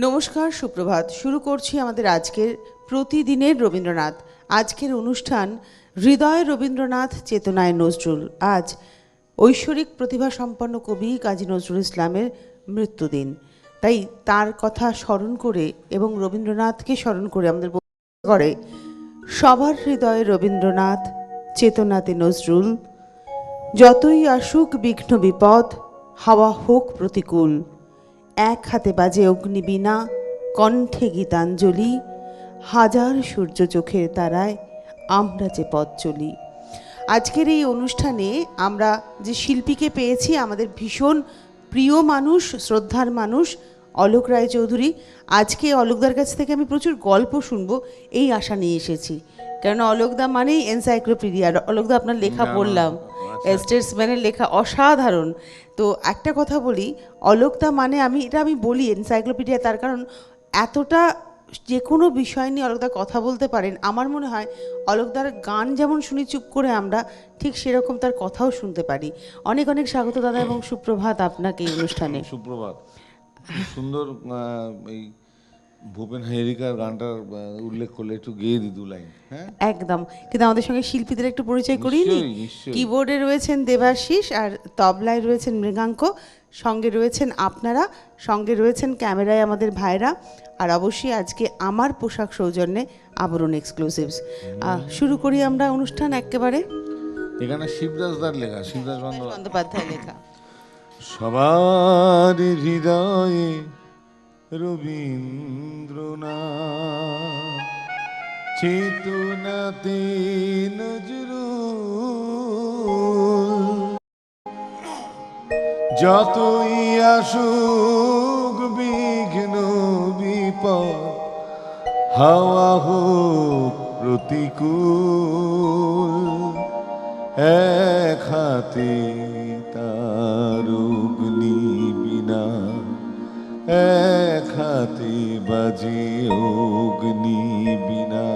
নমস্কার, সুপ্রভাত। শুরু করছি আমাদের আজকের প্রতিদিনের রবীন্দ্রনাথ। আজকের অনুষ্ঠান হৃদয় রবীন্দ্রনাথ, চেতনায় নজরুল। আজ ঐশ্বরিক প্রতিভা সম্পন্ন কবি কাজী নজরুল ইসলামের মৃত্যুদিন। তাই তার কথা স্মরণ করে এবং রবীন্দ্রনাথকে স্মরণ করে আমাদের করে সবার হৃদয়ে রবীন্দ্রনাথ, চেতনাতে নজরুল। যতই আসুক বিঘ্ন বিপদ, হাওয়া হোক প্রতিকূল, এক হাতে বাজে অগ্নিবীণা, কণ্ঠে গীতাঞ্জলি, হাজার সূর্য চোখের তারায় আমরা যে পথ চলি। আজকের এই অনুষ্ঠানে আমরা যে শিল্পীকে পেয়েছি, আমাদের ভীষণ প্রিয় মানুষ, শ্রদ্ধার মানুষ, অলোক রায়চৌধুরী। আজকে অলোকদার কাছ থেকে আমি প্রচুর গল্প শুনবো এই আশা নিয়ে এসেছি, কেননা অলোকদা মানেই এনসাইক্লোপিডিয়া। অলোকদা, আপনার লেখা পড়লাম, স্টেটসম্যানের লেখা অসাধারণ। তো একটা কথা বলি, অলোকদা মানে আমি বলি এনসাইক্লোপিডিয়া, তার কারণ এতটা যে কোনো বিষয় নিয়ে অলোকদা কথা বলতে পারেন। আমার মনে হয় অলোকদার গান যেমন শুনি চুপ করে আমরা, ঠিক সেরকম তার কথাও শুনতে পারি। অনেক অনেক স্বাগত দাদা, এবং সুপ্রভাত আপনাকে এই অনুষ্ঠানে। সুপ্রভাত। সুন্দর। এই ভূপেন হাজারিকার গানটার উল্লেখ করলে একটু গেয়ে দি দু লাইন। হ্যাঁ, একদম। কিন্তু আমাদের সঙ্গে শিল্পীদের একটু পরিচয় করিয়ে নিই। নিশ্চয়ই নিশ্চয়ই। কিবোর্ডে রয়েছেন দেবাশিস, আর তবলায় রয়েছেন মৃগাঙ্ক, সঙ্গে রয়েছেন আপনারা, সঙ্গে রয়েছেন ক্যামেরায় আমাদের ভাইরা, আর অবশ্যই আজকে আমার পোশাক সৌজন্যে আবরণ এক্সক্লুসিভস। শুরু করি আমরা অনুষ্ঠান একেবারে। এখানে শিবদাসদার লেখা, শিবদাস বন্দ্যোপাধ্যায় লেখা। সবার হৃদয়ে রবীন্দ্রনাথ, চেতনাতে নজরুল। যতই আসুক বিঘ্ন বিপদ, হাওয়া হোক প্রতিকূল, এক হাতে তার অগ্নিবীণা, এক হাতে বাজে অগ্নিবীণা,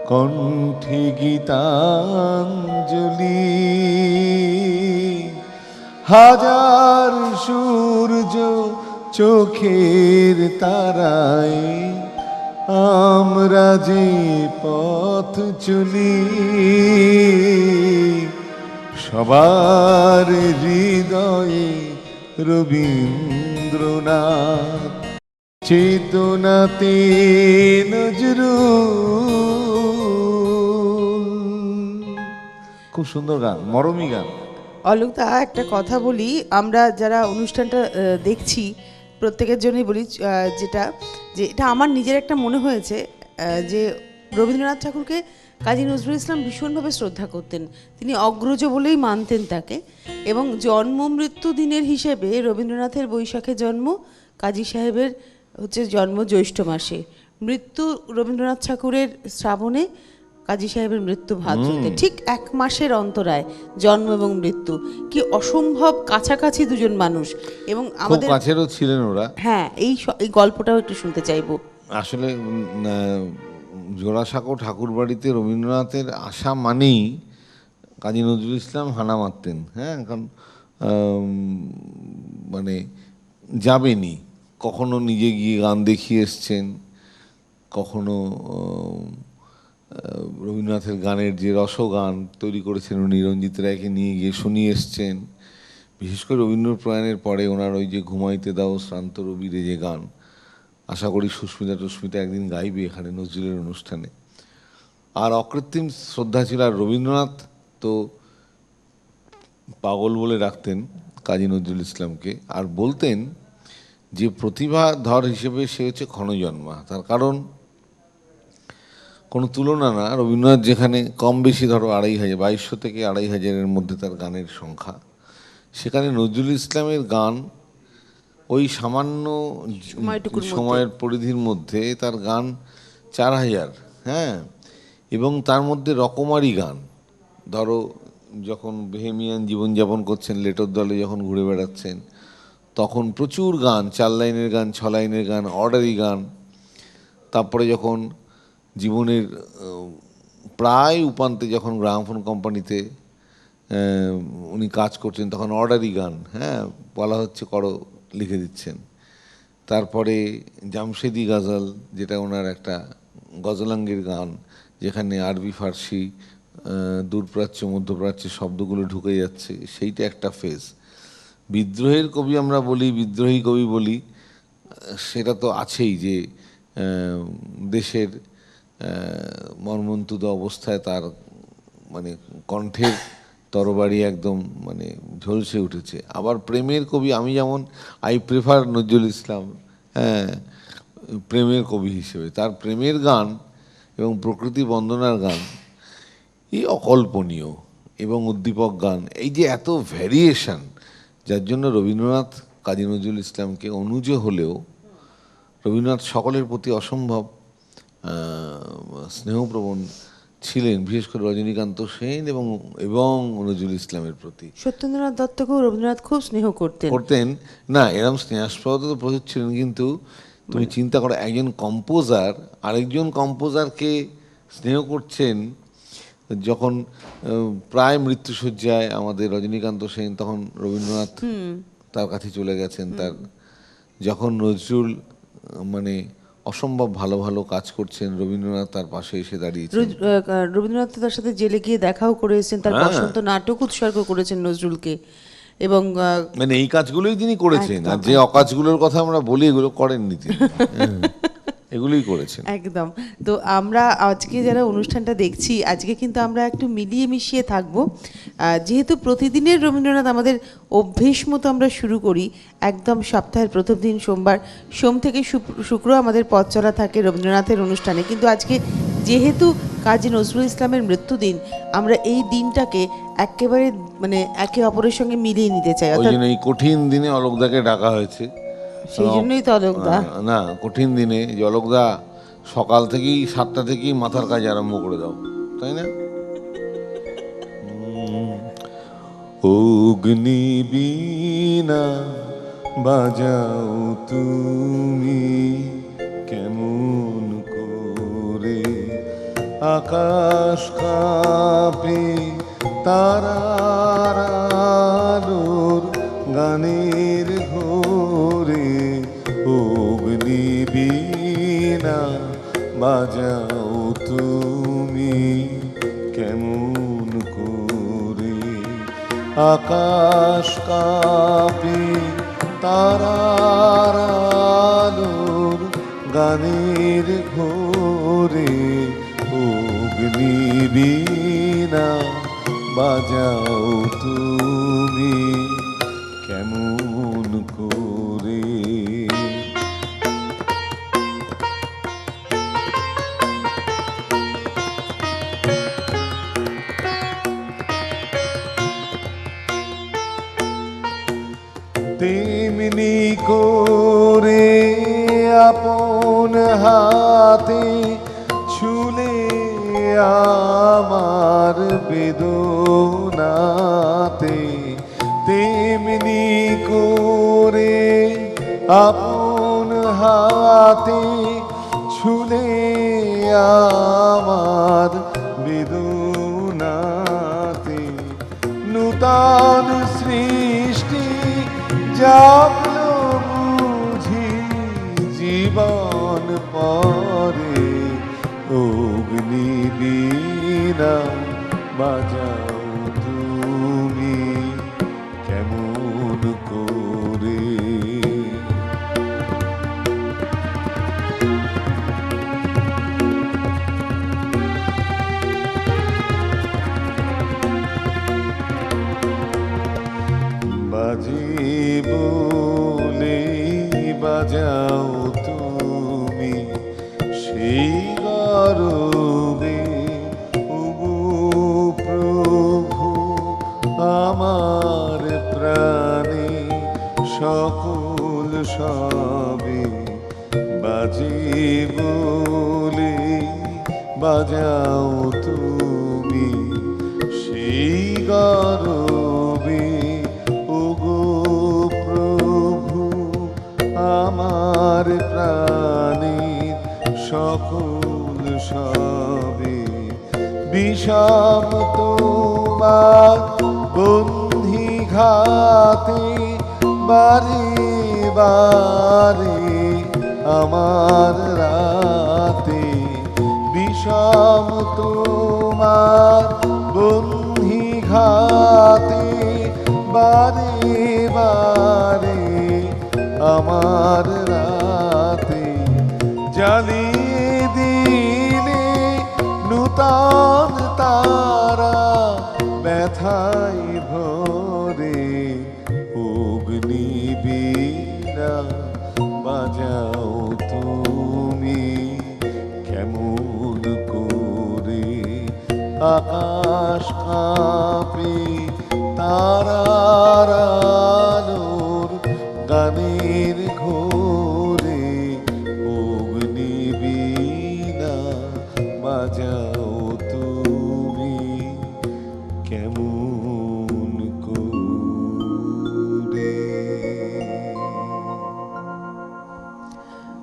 কণ্ঠে গীতাঞ্জলি, হাজার সূর্য চোখের তারায় আমরা যে পথ চলি। সবার হৃদয়ে রবীন্দ্রনাথ, চেতনাতে নজরুল। খুব সুন্দর গান, মরমী গান। অলোকদা, একটা কথা বলি, আমরা যারা অনুষ্ঠানটা দেখছি প্রত্যেকের জন্যই বলি, যে এটা আমার নিজের একটা মনে হয়েছে, যে রবীন্দ্রনাথ ঠাকুরকে কাজী নজরুল ইসলাম ভীষণভাবে শ্রদ্ধা করতেন। তিনি অগ্রজ বলেই মানতেন তাকে, এবং জন্ম মৃত্যু দিনের হিসেবে রবীন্দ্রনাথের বৈশাখে জন্ম, কাজী সাহেবের হচ্ছে জন্ম জ্যৈষ্ঠ মাসে, মৃত্যু রবীন্দ্রনাথ ঠাকুরের শ্রাবণে, কাজী সাহেবের মৃত্যু ভাদ্রতে। ঠিক এক মাসের অন্তরায় জন্ম এবং মৃত্যু। কি অসম্ভব কাছাকাছি দুজন মানুষ, এবং আমাদের কাছেরও ছিলেন ওরা। হ্যাঁ, এই গল্পটাও একটু শুনতে চাইবো। আসলে জোড়াসাঁকো ঠাকুর বাড়িতে রবীন্দ্রনাথের আসা মানেই কাজী নজরুল ইসলাম হানা মারতেন। হ্যাঁ, কারণ মানে যাবেনি, কখনো নিজে গিয়ে গান দেখিয়ে এসছেন, কখনো রবীন্দ্রনাথের গানের যে রসগান তৈরি করেছেন উনি রঞ্জিত রায়কে নিয়ে গিয়ে শুনিয়ে এসছেন। বিশেষ করে রবীন্দ্র প্রয়াণের পরে ওনার ওই যে ঘুমাইতে দাও শ্রান্ত রবিরে যে গান, আশা করি সুস্মিতা একদিন গাইবে এখানে নজরুলের অনুষ্ঠানে। আর অকৃত্রিম শ্রদ্ধা ছিল। আর রবীন্দ্রনাথ তো পাগল বলে রাখতেন কাজী নজরুল ইসলামকে, আর বলতেন যে প্রতিভাধর হিসেবে সে হচ্ছে ক্ষণজন্মা। তার কারণ কোনো তুলনা না। রবীন্দ্রনাথ যেখানে কম বেশি ধরো 2500, 2200 থেকে 2500-এর মধ্যে তার গানের সংখ্যা, সেখানে নজরুল ইসলামের গান ওই সামান্য সময়ের পরিধির মধ্যে তার গান 4000। হ্যাঁ, এবং তার মধ্যে রকমারি গান। ধরো যখন বেহেমিয়ান জীবনযাপন করছেন, লেটোর দলে যখন ঘুরে বেড়াচ্ছেন, তখন প্রচুর গান, 4 লাইনের গান, 6 লাইনের গান, অর্ডারি গান। তারপরে যখন জীবনের প্রায় উপান্তে যখন গ্রামোফোন কোম্পানিতে উনি কাজ করছেন, তখন অর্ডারি গান। হ্যাঁ, বলা হচ্ছে করো, লিখে দিচ্ছেন। তারপরে জামশেদি গজল, যেটা ওনার একটা গজলাঙ্গের গান, যেখানে আরবি ফার্সি দূরপ্রাচ্য মধ্যপ্রাচ্যের শব্দগুলো ঢুকে যাচ্ছে, সেইটা একটা ফেজ। বিদ্রোহের কবি আমরা বলি, বিদ্রোহী কবি বলি, সেটা তো আছেই, যে দেশের মর্মন্তুদ অবস্থায় তার মানে কণ্ঠের তরবারি একদম মানে ঝলসে উঠেছে। আবার প্রেমের কবি, আমি যেমন প্রেফার নজরুল ইসলাম, হ্যাঁ, প্রেমের কবি হিসেবে। তার প্রেমের গান এবং প্রকৃতি বন্দনার গান এই অকল্পনীয়, এবং উদ্দীপক গান, এই যে এত ভ্যারিয়েশন, যার জন্য রবীন্দ্রনাথ কাজী নজরুল ইসলামকে অনুজ হলেও রবীন্দ্রনাথ সকলের প্রতি অসম্ভব স্নেহপ্রবণ ছিলেন, বিশেষ করে রজনীকান্ত সেন এবং নজরুল ইসলামের প্রতি। সত্যেন্দ্রনাথ দত্তকেও রবীন্দ্রনাথ খুব স্নেহ করতেন। না, এরকম স্নেহাস্পদ তো প্রচুর ছিলেন, কিন্তু তুমি চিন্তা করো, একজন কম্পোজার আরেকজন কম্পোজারকে স্নেহ করছেন। যখন প্রায় মৃত্যুশয্যায় আমাদের রজনীকান্ত সেন, তখন রবীন্দ্রনাথ তার কাছে চলে গেছেন। তার যখন নজরুল মানে অসম্ভব ভালো ভালো কাজ করছেন, রবীন্দ্রনাথ তার পাশে এসে দাঁড়িয়েছেন। রবীন্দ্রনাথ তার সাথে জেলে গিয়ে দেখাও করেছেন, তার বসন্ত নাটক উৎসর্গ করেছেন নজরুলকে, এবং মানে এই কাজগুলোই তিনি করেছেন। আর যে অকাজগুলোর কথা আমরা বলি, এগুলো করেননি তিনি, এগুলোই করেছেন একদম। তো আমরা আজকে যারা অনুষ্ঠানটা দেখছি, আজকে কিন্তু আমরা একটু মিলিয়ে মিশিয়ে থাকবো, যেহেতু প্রতিদিনের রবীন্দ্রনাথ আমাদের অভ্যেস মতো আমরা শুরু করি একদম সপ্তাহের প্রথম দিন সোমবার, সোম থেকে শুক্র আমাদের পথ চলা থাকে রবীন্দ্রনাথের অনুষ্ঠানে। কিন্তু আজকে যেহেতু কাজী নজরুল ইসলামের মৃত্যুদিন, আমরা এই দিনটাকে একেবারে মানে একে অপরের সঙ্গে মিলিয়ে নিতে চাই। ওই জন্য এই কঠিন দিনে অলোকদাকে ডাকা হয়েছে। সেই জন্যই তো অলোকদা, না, কঠিন দিনে যে অলোকদা সকাল থেকেই 7টা থেকেই মাথার কাজ আরম্ভ করে দাও, তাই না? অগ্নি বীণা বাজাও তুমি কেমন করে, আকাশ কাঁপে তারার আলোর গানের ঘোরে। অগ্নি বীণা বাজাও তুমি কেমন করে, আকাশ কাঁপে তারার আলোর গানের ঘোরে। অগ্নি বীণা বাজাও তুমি কেমন করে। তেমনি করে আপন হাতে ছুলে আমার বেদনাতে, তেমনি করে আপন হাতে ছুলে আমার বেদনাতে, নূতন সৃষ্টি জাগলো বুঝি জীবন পরে। অগ্নি বীণা বাজাও তুমি কেমন করে। বাজে বলে বাজাও তুমি সেই গরবে, ওগো প্রভু আমার প্রাণে সকল সবে। বাজে বলে বাজাও তুমি সেই গরবে, ওগো প্রভু আমার প্রাণের সকল সবে। বিষম তোমার বন্ধি ঘাতে বারে বারে আমার রাতে বিষম তোমার বন্ধি ঘাতে বারে বারে আমার রাতে জ্বালিয়ে দিলে নূতন তারা ব্যথায় ভরে অগ্নিবীণা বাজাও তুমি কেমন করে আকাশ কাঁপে তারার আলোর গানের ঘোরে অগ্নিবীণা বাজাও তুমি কেমন করে।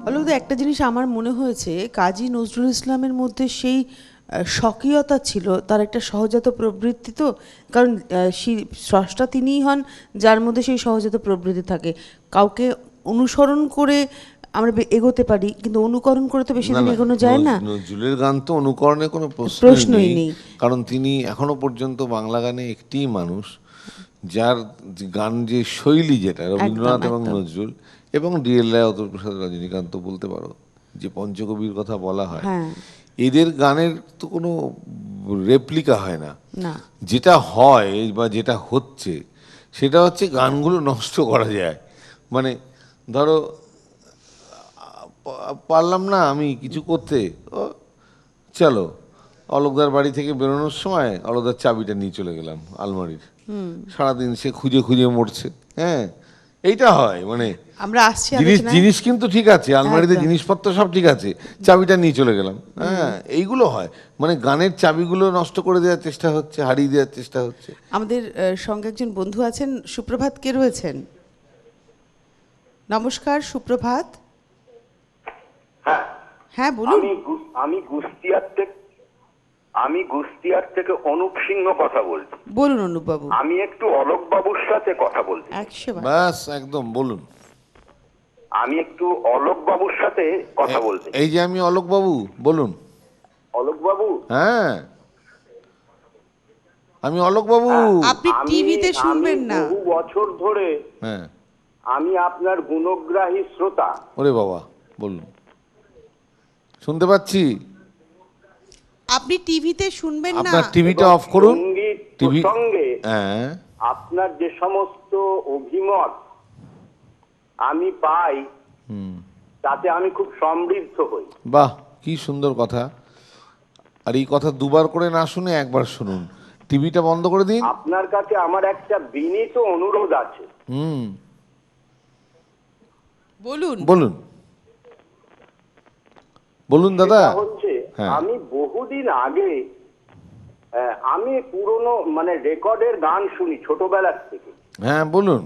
অলৌদ একটা জিনিস আমার মনে হয়েছে, কাজী নজরুল ইসলামের মধ্যে সেই স্বকীয়তা ছিল, তার একটা সহজাত প্রবৃত্তি, তো কারণ স্রষ্টা তিনিই হন যার মধ্যে সেই সহজাত প্রবৃত্তি থাকে। কাউকে অনুসরণ করে আমরা এগোতে পারি, কিন্তু অনুকরণ করে তো বেশি দিন এগোনো যায় না। নজরুলের গান তো অনুকরণের কোনো প্রশ্নই প্রশ্নই নেই। নেই, কারণ তিনি এখনো পর্যন্ত বাংলা গানে একটিই মানুষ যার গান যে শৈলী, যেটা রবীন্দ্রনাথ এবং একদম। নজরুল এবং ডিএল রায়, অতুল প্রসাদ, রজনীকান্ত বলতে পারো, যে পঞ্চকবির কথা বলা হয়, হ্যাঁ, এদের গানের তো কোনো রেপ্লিকা হয় না। না, যেটা হয় বা যেটা হচ্ছে সেটা হচ্ছে গানগুলো নষ্ট করা যায়। মানে ধরো পারলাম না আমি কিছু করতে, ও চলো অলোকদার বাড়ি থেকে বেরোনোর সময় অলোকদার চাবিটা নিয়ে চলে গেলাম আলমারির, সারাদিন সে খুঁজে খুঁজে মরছে। হ্যাঁ, এইটা হয়। মানে আমরা আসছি জিনিস আলোচনায়। জিনিস কিন্তু ঠিক আছে, আলমারিতে একদম। জিনিসপত্র সব ঠিক আছে, চাবিটা নিয়ে চলে গেলাম। হ্যাঁ, এইগুলো হয়। মানে গানের চাবিগুলো নষ্ট করে দেওয়ার চেষ্টা হচ্ছে, হারিয়ে দেওয়ার চেষ্টা হচ্ছে। আমাদের সঙ্গে একজন বন্ধু আছেন, সুপ্রভাত, কে রয়েছেন? নমস্কার, সুপ্রভাত। হ্যাঁ, হ্যাঁ, বলুন। আমি গুস্তিয়ার থেকে অনুপ সিংহ কথা বলছি। বলুন অনুপ বাবু। আমি একটু অলোক বাবুর সাথে কথা বলছি। 100 বার। ব্যাস, একদম বলুন। আমি একটু অলোক বাবুর সাথে কথা বলছি। এই যে আমি অলোক বাবু, বলুন। অলোক বাবু, হ্যাঁ, আমি অলোক বাবু। আপনি টিভিতে শুনবেন না। বহু বছর ধরে হ্যাঁ, আমি আপনার গুণগ্রাহী শ্রোতা। ওরে বাবা, বলুন, শুনতে পাচ্ছি। আপনি টিভিতে শুনবেন না। আপনার টিভিটা অফ করুন। সঙ্গীত টিভি, প্রসঙ্গে হ্যাঁ, আপনার যে সমস্ত অভিমত আমি পাই, তাতে আমি খুব সমৃদ্ধ হই। বাহ, কি সুন্দর কথা। আর এই কথা দুবার করে না শুনে একবার শুনুন। টিভিটা বন্ধ করে দিন। আপনার কাছে আমার একটা বিনীত অনুরোধ আছে। বলুন। বলুন, বলুন দাদা। সেটা হচ্ছে, হ্যাঁ। আমি বহুদিন আগে আমি পুরনো মানে রেকর্ডের গান শুনি ছোটবেলার থেকে। হ্যাঁ, বলুন।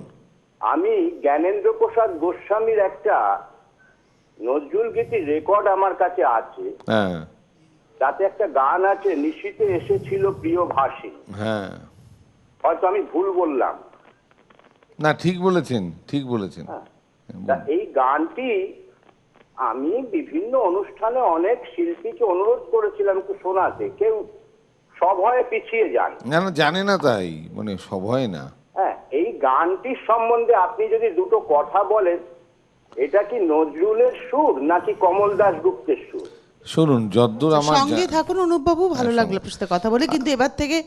আমি জ্ঞানেন্দ্র প্রসাদ গোস্বামীর একটা নজরুল গীতির রেকর্ড আমার কাছে আছে। হ্যাঁ, তাতে একটা গান আছে, নিশীতে এসেছিল প্রিয় ভাসী। হ্যাঁ, হয়তো আমি ভুল বললাম। না, ঠিক বলেছেন, ঠিক বলেছেন। তা এই গানটি আমি বিভিন্ন অনুষ্ঠানে অনেক শিল্পীকে অনুরোধ করেছিলাম একটু শোনাতে, কেউ সভয়ে পিছিয়ে যান। না না, জানে না, তাই মানে সব হয় না। হ্যাঁ, এই গানটির সম্বন্ধে আপনি যদি দুটো কথা বলেন, এটা কি নজরুলের সুর নাকি কমল দাস গুপ্তের সুর? শুনুন, যদ্দূর আমার সঙ্গে থাকুন অনুপ বাবু, ভালো লাগলো আপনার সাথে কথা বলে, কিন্তু এবার থেকে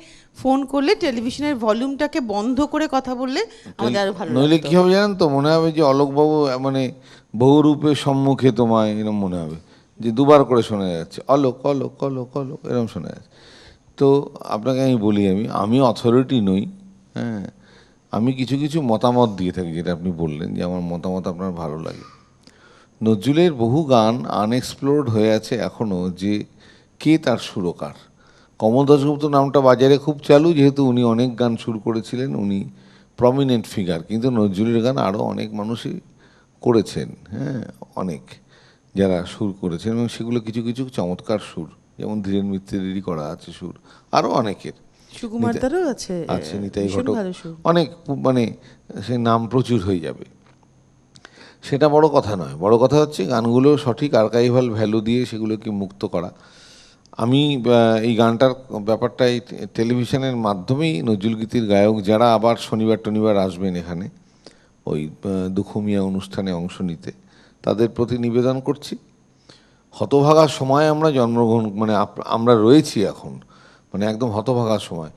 ফোন করলে টেলিভিশনের ভলিউমটাকে বন্ধ করে কথা বললে আমাদের আরো ভালো নইলে লাগতো। কি হবে জানেন তো, মনে হবে যে অলোকবাবু মানে বহুরূপে সম্মুখে তোমায়, এরকম মনে হবে যে দুবার করে শোনা যাচ্ছে, অলোক অলোক অলোক অলোক, এরকম শোনা যাচ্ছে। তো আপনাকে আমি বলি, আমি অথরিটি নই। হ্যাঁ, আমি কিছু কিছু মতামত দিয়ে থাকি, যেটা আপনি বললেন যে আমার মতামত আপনার ভালো লাগে। নজরুলের বহু গান আনএক্সপ্লোরড হয়ে আছে এখনও, যে কে তার সুরকার। কমল দাশগুপ্ত নামটা বাজারে খুব চালু, যেহেতু উনি অনেক গান সুর করেছিলেন, উনি প্রমিনেন্ট ফিগার। কিন্তু নজরুলের গান আরও অনেক মানুষই করেছেন। হ্যাঁ, অনেক যারা সুর করেছেন, এবং সেগুলো কিছু কিছু চমৎকার সুর, যেমন ধীরেন মিত্রেরই করা আছে সুর, আরও অনেকের সুকুমার দারও আছে, নিতাই ভীষণ ঘটক, ভালো সুর। অনেক, মানে সে নাম প্রচুর হয়ে যাবে। সেটা বড় কথা নয়, বড় কথা হচ্ছে গানগুলো সঠিক আর্কাইভাল ভ্যালু দিয়ে সেগুলোকে মুক্ত করা। আমি এই গানটার ব্যাপারটা এই টেলিভিশনের মাধ্যমেই নজরুলগীতির গায়ক যারা আবার শনিবার টনিবার আসবেন এখানে ওই দুখুমিয়া অনুষ্ঠানে অংশ নিতে, তাদের প্রতি নিবেদন করছি, হতভাগার সময় আমরা জন্মগ্রহণ মানে আমরা রয়েছি এখন, মানে একদম হতভাগার সময়।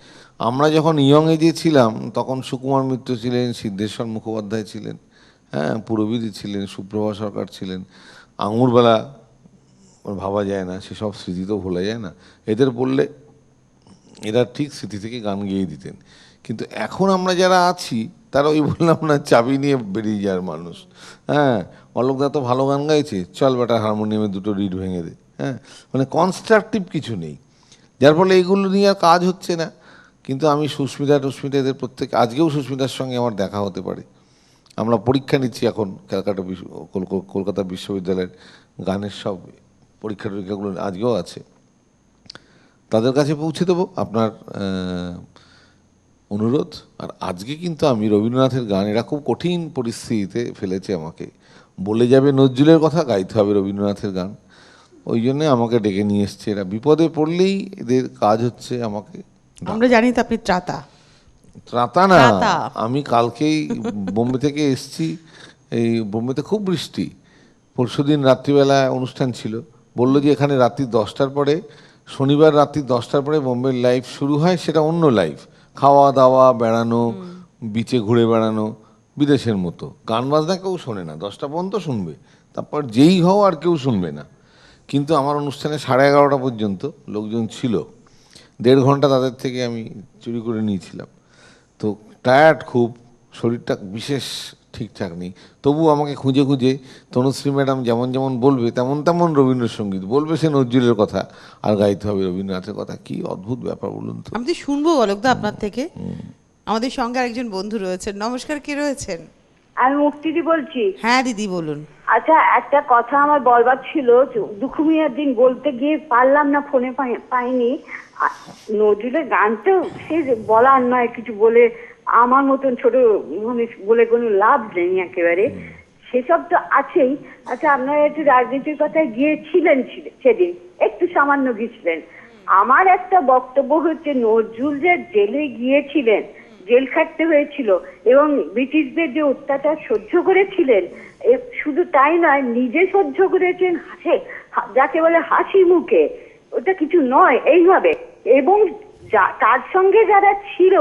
আমরা যখন ইয়ং এজে ছিলাম তখন সুকুমার মিত্র ছিলেন, সিদ্ধেশ্বর মুখোপাধ্যায় ছিলেন, হ্যাঁ, পুরবিদি ছিলেন, সুপ্রভা সরকার ছিলেন, আঙুরবেলা ভাবা যায় না, সেসব স্মৃতি তো ভোলা যায় না। এদের বললে এরা ঠিক স্মৃতি থেকে গান গেয়ে দিতেন। কিন্তু এখন আমরা যারা আছি তারা ওই বললাম না চাবি নিয়ে বেরিয়ে যাওয়ার মানুষ। হ্যাঁ, অলোকদা তো ভালো গান গাইছে, চল বেটা হারমোনিয়ামে দুটো রিড ভেঙে দে। হ্যাঁ, মানে কনস্ট্রাকটিভ কিছু নেই, যার ফলে এগুলো নিয়ে আর কাজ হচ্ছে না। কিন্তু আমি সুস্মিতা টুস্মিতা এদের প্রত্যেক, আজকেও সুস্মিতার সঙ্গে আমার দেখা হতে পারে। আমরা পরীক্ষা নিচ্ছি এখন কলকাতা বিশ্ববিদ্যালয়ের গানের সব পরীক্ষা টরীক্ষাগুলো আজকেও আছে, তাদের কাছে পৌঁছে দেবো আপনার অনুরোধ। আর আজকে কিন্তু আমি রবীন্দ্রনাথের গান, এরা খুব কঠিন পরিস্থিতিতে ফেলেছে আমাকে, বলে যাবে নজরুলের কথা, গাইতে হবে রবীন্দ্রনাথের গান, ওই জন্যে আমাকে ডেকে নিয়ে এসছে। এরা বিপদে পড়লেই এদের কাজ হচ্ছে আমাকে। আমরা জানি তো আপনি ত্রাতা। ত্রাতা না, ত্রাতা। আমি কালকেই বোম্বে থেকে এসছি, এই বোম্বেতে খুব বৃষ্টি, পরশুদিন রাত্রিবেলা অনুষ্ঠান ছিল, বললো যে এখানে রাত্রি 10টার পরে, শনিবার রাত্রি 10টার পরে বোম্বের লাইভ শুরু হয়, সেটা অন্য লাইভ, খাওয়া দাওয়া, বেড়ানো, বিচে ঘুরে বেড়ানো, বিদেশের মতো। গান বাজনা কেউ শোনে না, 10টা পর্যন্ত শুনবে, তারপর যেই হও আর কেউ শুনবে না। কিন্তু আমার অনুষ্ঠানে 11:30 পর্যন্ত লোকজন ছিল, 1.5 ঘন্টা তাদের থেকে আমি চুরি করে নিয়েছিলাম। তো টায়ার্ড খুব, শরীরটা বিশেষ ঠিকঠাক নেই, তবু আমাকে খুঁজে খুঁজে তনুশ্রী ম্যাডাম যেমন যেমন বলবে তেমন তেমন রবীন্দ্রসঙ্গীত বলবে, সে নজরুলের কথা আর গাইতে হবে রবীন্দ্রনাথের কথা। কি অদ্ভুত ব্যাপার বলুন তো। আমি তো শুনবো অলোকদা আপনার থেকে। আমাদের সঙ্গে আরেকজন বন্ধু রয়েছেন। নমস্কার, কে রয়েছেন? আমি মুক্তিদি বলছি। হ্যাঁ দিদি বলুন। আচ্ছা, একটা কথা আমার বলবার ছিল, দুখুমিয়ার দিন বলতে গিয়ে পারলাম না, ফোনে পাইনি। নজরুলের গান তো সে বলার নয়, কিছু বলে আমার মতন ছোট মানুষ বলে কোনো লাভ নেই একেবারে, সেসব তো আছেই। আচ্ছা, আপনারা একটু রাজনীতির কথায় গিয়েছিলেন সেদিন, একটু সামান্য গিয়েছিলেন। আমার একটা বক্তব্য হচ্ছে, নজরুল যে জেলে গিয়েছিলেন, জেল খাটতে হয়েছিল এবং ব্রিটিশদের যে অত্যাচার সহ্য করেছিলেন, শুধু তাই নয়, নিজে সহ্য করেছেন যাকে বলে হাসি মুখে, ওটা কিছু নয় এইভাবে, এবং তার সঙ্গে যারা ছিল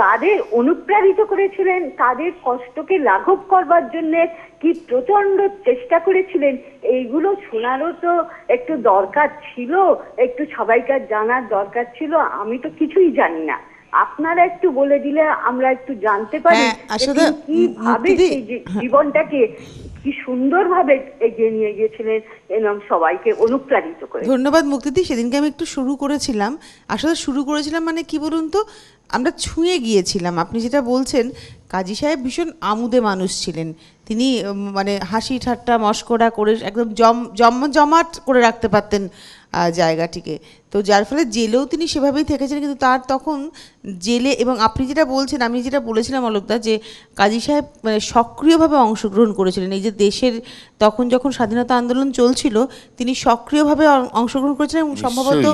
তাদের অনুপ্রাণিত করেছিলেন, তাদের কষ্টকে লাঘব করবার জন্য কি প্রচন্ড চেষ্টা করেছিলেন। এইগুলো শোনারও তো একটু দরকার ছিল, একটু সবাইকার জানার দরকার ছিল। আমি তো কিছুই জানি না, আপনারা একটু বলে দিলে আমরা একটু জানতে পারি আসলে কিভাবে সেই জীবনটাকে কি সুন্দরভাবে এগিয়ে নিয়ে গিয়েছিলেন এবং সবাইকে অনুপ্রাণিত করে। ধন্যবাদ মুক্তিদি। সেদিনকে আমি একটু শুরু করেছিলাম, আসলে শুরু করেছিলাম মানে কি বলুন তো, আমরা ছুঁয়ে গিয়েছিলাম। আপনি যেটা বলছেন, কাজী সাহেব ভীষণ আমুদে মানুষ ছিলেন। তিনি মানে হাসি ঠাট্টা মশকরা করে একদম জমাট করে রাখতে পারতেন জায়গাটিকে। তো যার ফলে জেলেও তিনি সেভাবেই থেকেছেন। কিন্তু তার তখন জেলে, এবং আপনি যেটা বলছেন, আমি যেটা বলেছিলাম অলোকদা, যে কাজী সাহেব মানে সক্রিয়ভাবে অংশগ্রহণ করেছিলেন এই যে দেশের, তখন যখন স্বাধীনতা আন্দোলন চলছিল তিনি সক্রিয়ভাবে অংশগ্রহণ করেছিলেন। এবং সম্ভবত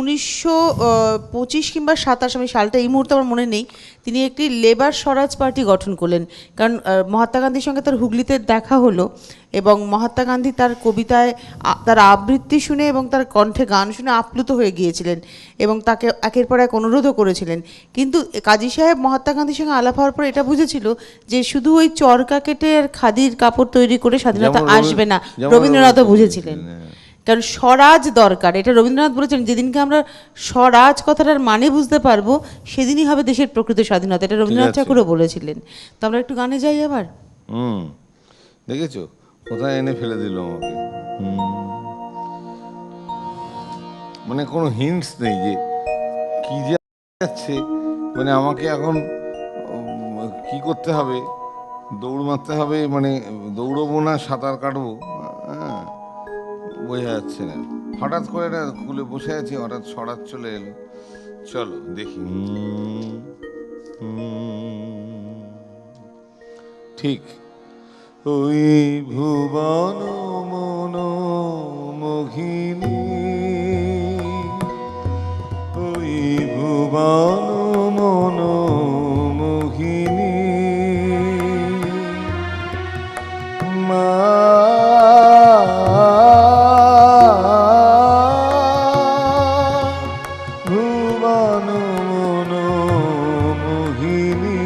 1925 কিংবা 27, আমি সালটা এই মুহূর্তে আমার মনে নেই, তিনি একটি লেবার স্বরাজ পার্টি গঠন করলেন। কারণ মহাত্মা গান্ধীর সঙ্গে তার হুগলিতে দেখা হলো এবং মহাত্মা গান্ধী তার কবিতায় তার আবৃত্তি শুনে এবং তার কণ্ঠে গান শুনে আপ্লুত হয়ে গিয়েছিলেন এবং তাকে একের পর এক অনুরোধও করেছিলেন। কিন্তু কাজী সাহেব মহাত্মা গান্ধীর সঙ্গে আলাপ হওয়ার পর এটা বুঝেছিল যে শুধু ওই চরকা কেটে আর খাদির কাপড় তৈরি করে স্বাধীনতা আসবে না, রবীন্দ্রনাথও বুঝেছিলেন। কারণ স্বরাজ দরকার, এটা রবীন্দ্রনাথ বলেছেন, যেদিনকে আমরা স্বরাজ কথাটার মানে বুঝতে পারবো সেদিনই হবে দেশের প্রকৃত স্বাধীনতা, এটা রবীন্দ্রনাথ ঠাকুরও বলেছিলেন। তো আমরা একটু গানে যাই আবার। দেখেছো কোথায় এনে ফেলে দিল আমাকে। মানে কোনো হিন্টস নেই যে কি যে যাচ্ছে, মানে আমাকে এখন কি করতে হবে, দৌড় মারতে হবে, মানে দৌড়বো না সাঁতার কাটবো, হ্যাঁ বোঝা যাচ্ছে না। হঠাৎ করে এটা খুলে বসে আছি, হঠাৎ ছড়াৎ চলে এলো, চলো দেখি। ঠিক ওই ভুবন মন মোহিনী, ওই ভুবন মন মোহিনী মা ভুবন মন মোহিনী,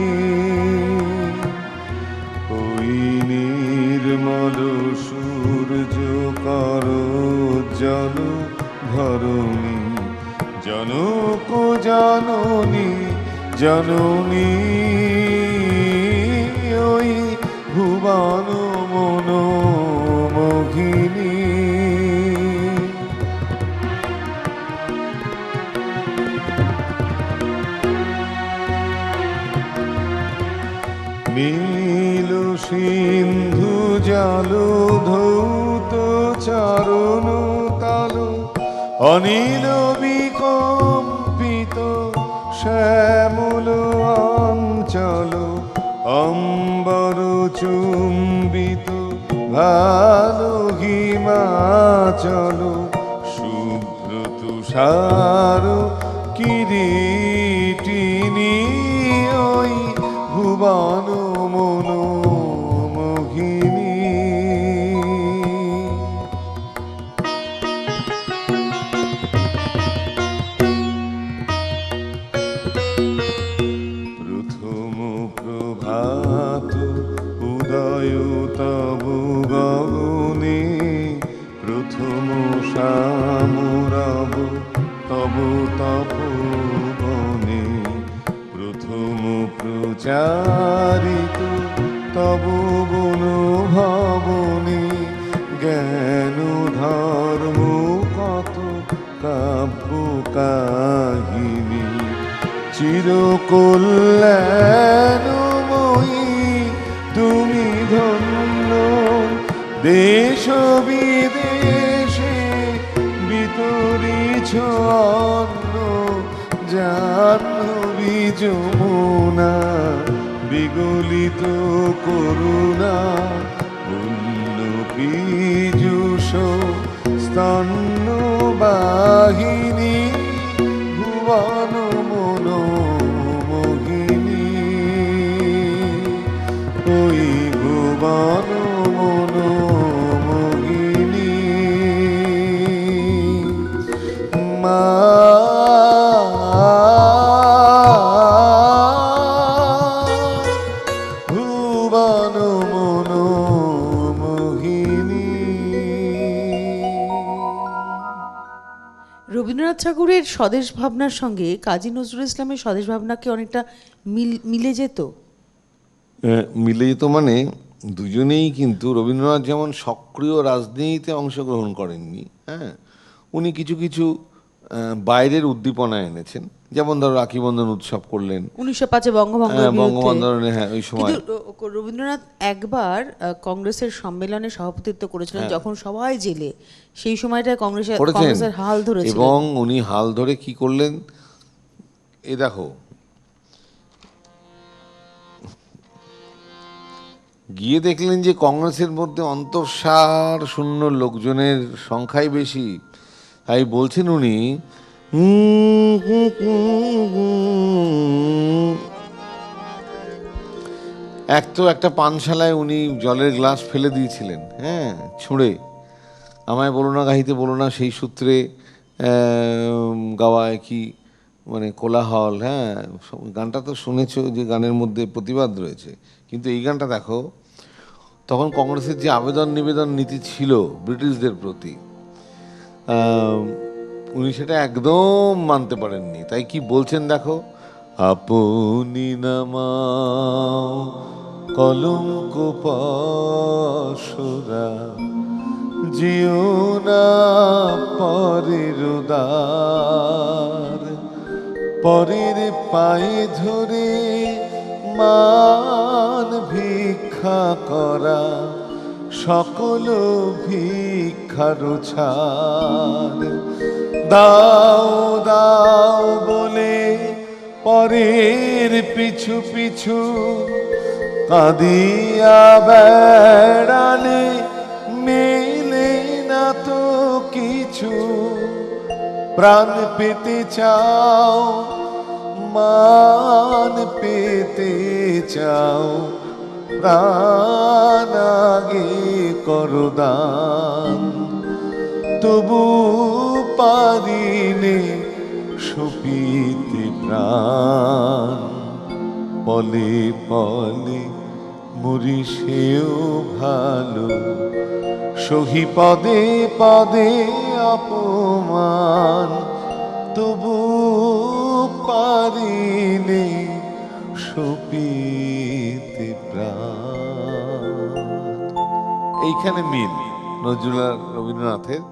ওই নির্মল সূর্য কর জন ধরণী, জনক জননী জননী, ওই ভুবন মন মোহিনী। নীল সিন্ধু জল ধৌত চরণ তাল, অনিল বিকম্পিত শ্যামল অঞ্চল, অম্বর চুম্বিত ভালো হিমাচল, শুভ্র তুষার কিরীটিনী, ওই ভুবন মন মোহিনী। প্রথম প্রভাত উদয় তব গগনে, প্রথম শ্যামরব তব তপবনে, প্রথম প্রচারিত তব বন ভবনে, জ্ঞান ধর্ম কত কাব্য কাহিনী, চিরকল্যাণময়ী তুমি ধন্য, দেশ বিদেশে বিতরিছ অন্ন, জাহ্নবী যমুনা বিগলিত করুণা, পুণ্য পীযুষ স্তন্য বাহিনী, ভুবন মন মোহিনী, ওই ভুবন মন মোহিনী মা। ভুবন মন মোহিনী। রবীন্দ্রনাথ ঠাকুরের স্বদেশ ভাবনার সঙ্গে কাজী নজরুল ইসলামের স্বদেশ ভাবনাকে অনেকটা মিলে যেত। মিলে যেত মানে দুজনেই কিন্তু, রবীন্দ্রনাথ যেমন সক্রিয় রাজনীতিতে অংশগ্রহণ করেননি, হ্যাঁ, উনি কিছু কিছু বাইরের উদ্দীপনা এনেছেন, যেমন ধরো রাখি বন্ধন উৎসব করলেন 1905 বঙ্গবন্ধনের, হ্যাঁ ওই সময়। কিন্তু রবীন্দ্রনাথ একবার কংগ্রেসের সম্মেলনে সভাপতিত্ব করেছিলেন, যখন সবাই জেলে, সেই সময়টায় কংগ্রেসের হাল ধরেছিলেন। এবং উনি হাল ধরে কি করলেন, এ দেখো গিয়ে দেখলেন যে কংগ্রেসের মধ্যে অন্তঃসার শূন্য লোকজনের সংখ্যাই বেশি, তাই বলছেন উনি একটা পানশালায় উনি জলের গ্লাস ফেলে দিয়েছিলেন, হ্যাঁ, ছুঁড়ে। আমায় বলো না গাহিতে বলো না, সেই সূত্রে গাওয়ায় কি মানে কোলাহল, হ্যাঁ, গানটা তো শুনেছো, যে গানের মধ্যে প্রতিবাদ রয়েছে। কিন্তু এই গানটা দেখো, তখন কংগ্রেসের যে আবেদন নিবেদন নীতি ছিল ব্রিটিশদের প্রতি, উনি সেটা একদম মানতে পারেননি। তাই কি বলছেন দেখো, আপনি নামাও কলঙ্ক পসরা, জিও না পরের দ্বার, পরের পায়ে ধরে মান ভিক্ষা করা, সকল ভিক্ষার ছাড়, দাও দাও বলে পরের পিছু পিছু কাঁদিয়া বেড়ালে মেলে না তো কিছু, প্রাণ পেতে চাও মান পেতে চাও, প্রাণ আগে করো দান, তবু পারিনে সপিতে প্রাণ, পলে পলে মরি সেও ভালো, সহি পদে পদে অপমান, তবু পারিনে সপিতে প্রাণ। এইখানে মিল নজরুল আর রবীন্দ্রনাথের,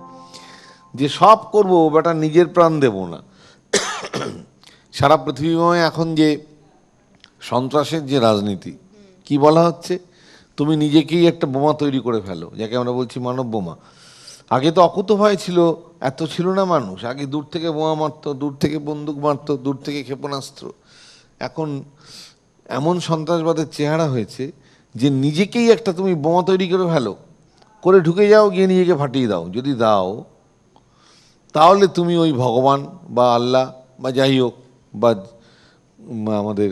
যে সব করব বেটা নিজের প্রাণ দেব না। সারা পৃথিবীময় এখন যে সন্ত্রাসের যে রাজনীতি, কি বলা হচ্ছে, তুমি নিজেকেই একটা বোমা তৈরি করে ফেলো, যাকে আমরা বলছি মানব বোমা। আগে তো অকুতোভয় ছিল, এত ছিল না মানুষ। আগে দূর থেকে বোমা মারতো, দূর থেকে বন্দুক মারতো, দূর থেকে ক্ষেপণাস্ত্র। এখন এমন সন্ত্রাসবাদের চেহারা হয়েছে যে নিজেকেই একটা তুমি বোমা তৈরি করে ফেলো, করে ঢুকে যাও, গিয়ে নিজেকে ফাটিয়ে দাও। যদি দাও তাহলে তুমি ওই ভগবান বা আল্লাহ বা যাই হোক বা আমাদের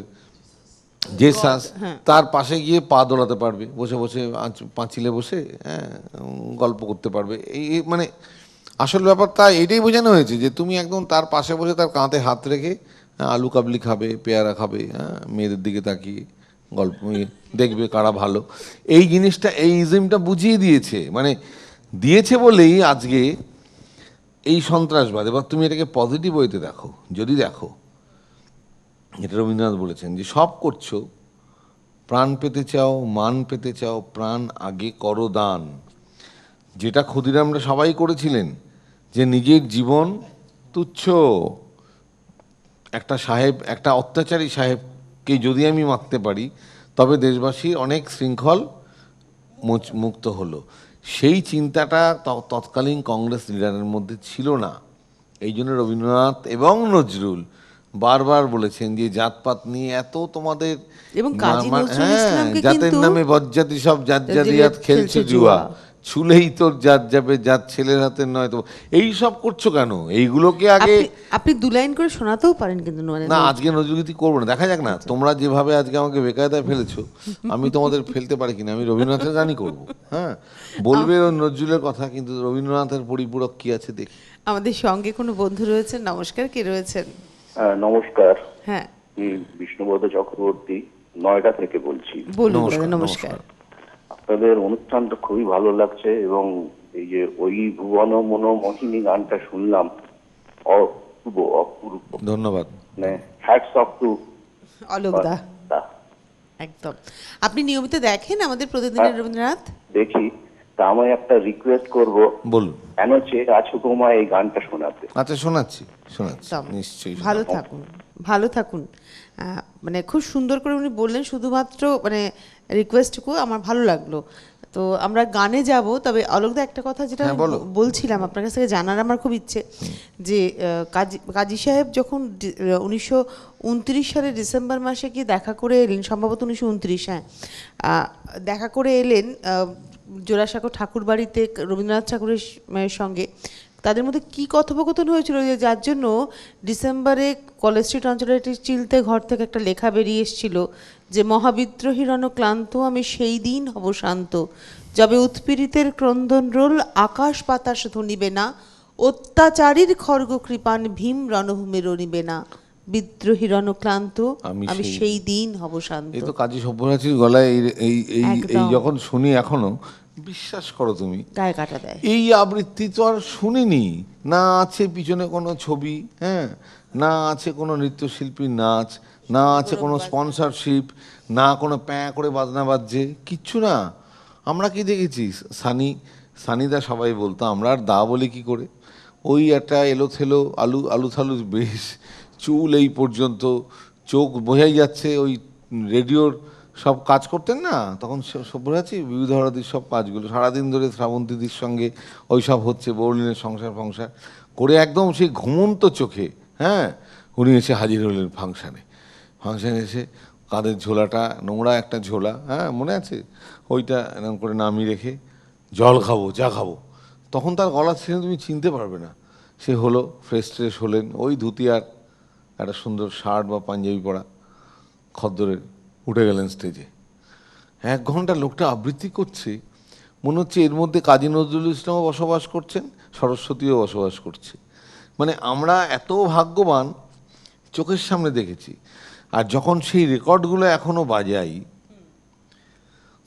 যে শ্বাস, তার পাশে গিয়ে পা দোলাতে পারবে, বসে বসে পাঁচিলে বসে, হ্যাঁ, গল্প করতে পারবে। এই মানে আসল ব্যাপারটা এটাই বোঝানো হয়েছে যে তুমি একদম তার পাশে বসে তার কাঁধে হাত রেখে আলু কাবলি খাবে, পেয়ারা খাবে, হ্যাঁ, মেয়েদের দিকে তাকিয়ে গল্প দেখবে কারা ভালো। এই জিনিসটা, এই ইজমটা বুঝিয়ে দিয়েছে, মানে দিয়েছে বলেই আজকে এই সন্ত্রাসবাদ। এবার তুমি এটাকে পজিটিভ ওয়েতে দেখো, যদি দেখো, এটা রবীন্দ্রনাথ বলেছেন যে সব করছো, প্রাণ পেতে চাও, মান পেতে চাও, প্রাণ আগে করো দান। যেটা ক্ষুদিরামরা সবাই করেছিলেন, যে নিজের জীবন তুচ্ছ, একটা সাহেব, একটা অত্যাচারী সাহেবকে যদি আমি মারতে পারি তবে দেশবাসীর অনেক শৃঙ্খল মুক্ত হলো। সেই চিন্তাটা তৎকালীন কংগ্রেস লিডারের মধ্যে ছিল না। এই জন্য রবীন্দ্রনাথ এবং নজরুল বারবার বলেছেন যে জাতপাত নিয়ে এত তোমাদের, এবং কাজী নজরুল ইসলামকে জাতের কিন্তু নামে বজ্জাতি সব জাত জালিয়াত খেলছে জুয়া, ছুলেই তোর জাত যাবে, জাত ছেলের হাতে নয়। তো এই সব করছো কেন? এইগুলোকে আগে আপনি দু লাইন করে শোনাতেও পারেন, কিন্তু না, আজকে নজরুলগীতি করবো না, দেখা যাক না। তোমরা যেভাবে আজকে আমাকে বেকায়দায় ফেলেছো, আমি তোমাদের ফেলতে পারি কিনা। আমি রবীন্দ্রনাথের গানই করবো, হ্যাঁ, বলবে নজরুলের কথা, কিন্তু রবীন্দ্রনাথের পরিপূরক কি আছে দেখি। আমাদের সঙ্গে কোনো বন্ধু রয়েছেন? নমস্কার, কে রয়েছেন? নমস্কার, হ্যাঁ, আমি বিষ্ণুবোধ চক্রবর্তী নয়ডা থেকে বলছি। বলুন নমস্কার, দাদা, নমস্কার। আপনাদের অনুষ্ঠানটা খুবই ভালো লাগছে, এবং এই যে ওই ভুবন মনোমোহিনী গানটা শুনলাম, অপূর্ব অপূর্ব। ধন্যবাদ। মানে হ্যাটস অফ টু অলোক দা, একদম। আপনি নিয়মিত দেখেন আমাদের প্রতিদিনের রবীন্দ্রনাথ? দেখি। তা আমি একটা রিকোয়েস্ট করব, বলুন। কেন চেয়ে আছো তোমায় এই গানটা শোনাতে। আচ্ছা, শোনাচ্ছি একদম। নিশ্চয়ই। ভালো থাকুন, ভালো থাকুন। মানে খুব সুন্দর করে উনি বললেন, শুধুমাত্র মানে রিকোয়েস্টটুকু আমার ভালো লাগলো। তো আমরা গানে যাব, তবে অলোকদা একটা কথা যেটা হ্যাঁ, বলো। বলছিলাম আপনার কাছ থেকে জানার আমার খুব ইচ্ছে, যে কাজী সাহেব যখন 1929 সালের ডিসেম্বর মাসে গিয়ে দেখা করে এলেন, সম্ভবত 1929, হ্যাঁ, দেখা করে এলেন জোড়াসাঁকো ঠাকুর বাড়িতে রবীন্দ্রনাথ ঠাকুরের সঙ্গে, তাদের মধ্যে কি কথোপকথন হয়েছিল যে যার জন্য ডিসেম্বরে কলেজ স্ট্রিট অঞ্চলের একটি চিলতে ঘর থেকে একটা লেখা বেরিয়ে এসেছিল যে মহাবিদ্রোহী রণক্লান্ত আমি সেই দিন হব শান্ত, যবে উৎপীড়িতের ক্রন্দন রোল আকাশ বাতাস ধনিবে না, অত্যাচারীর খর্গ কৃপান ভীম রণভূমে রণিবে না, বিদ্রোহী রণক্লান্ত আমি সেই দিন হব শান্ত। এই তো কাজী সব্যসাচীর গলায় এই এই এই একদম। যখন শুনি এখনো, বিশ্বাস করো তুমি, গায়ে কাটা দেয়। এই আবৃত্তি তো আর শুনিনি। না আছে পিছনে কোনো ছবি, হ্যাঁ, না আছে কোনো নৃত্যশিল্পীর নাচ, না আছে কোনো স্পন্সরশিপ, না কোনো প্যাঁ করে বাজনা বাজছে, কিচ্ছু না। আমরা কি দেখেছি, সানিদা সবাই বলতো, আমরা আর দা বলি কি করে, ওই একটা এলো থেলো আলু থালু বেশ, চুল এই পর্যন্ত, চোখ বোঝাই যাচ্ছে। ওই রেডিওর সব কাজ করতেন না তখন সব্যসাচী, বিবিধভারতীর সব কাজগুলো সারাদিন ধরে শ্রাবন্তীদির সঙ্গে ওই সব হচ্ছে, বৌলিনের সংসার করে একদম সেই ঘুমন্ত চোখে, হ্যাঁ, উনি এসে হাজির হলেন ফাংশানে এসে কাঁধের ঝোলাটা নোংরা একটা ঝোলা, হ্যাঁ মনে আছে, ওইটা এরকম করে নামিয়ে রেখে জল খাবো চা খাবো, তখন তার গলা ছেড়ে তুমি চিনতে পারবে না। সে হলো ফ্রেশ ট্রেশ হলেন, ওই ধুতি আর একটা সুন্দর শার্ট বা পাঞ্জাবি পরা খদ্দরের, উঠে গেলেন স্টেজে। 1 ঘন্টা লোকটা আবৃত্তি করছে, মনে হচ্ছে এর মধ্যে কাজী নজরুল ইসলামও বসবাস করছেন, সরস্বতীও বসবাস করছে। মানে আমরা এত ভাগ্যবান, চোখের সামনে দেখেছি। আর যখন সেই রেকর্ডগুলো এখনও বাজাই,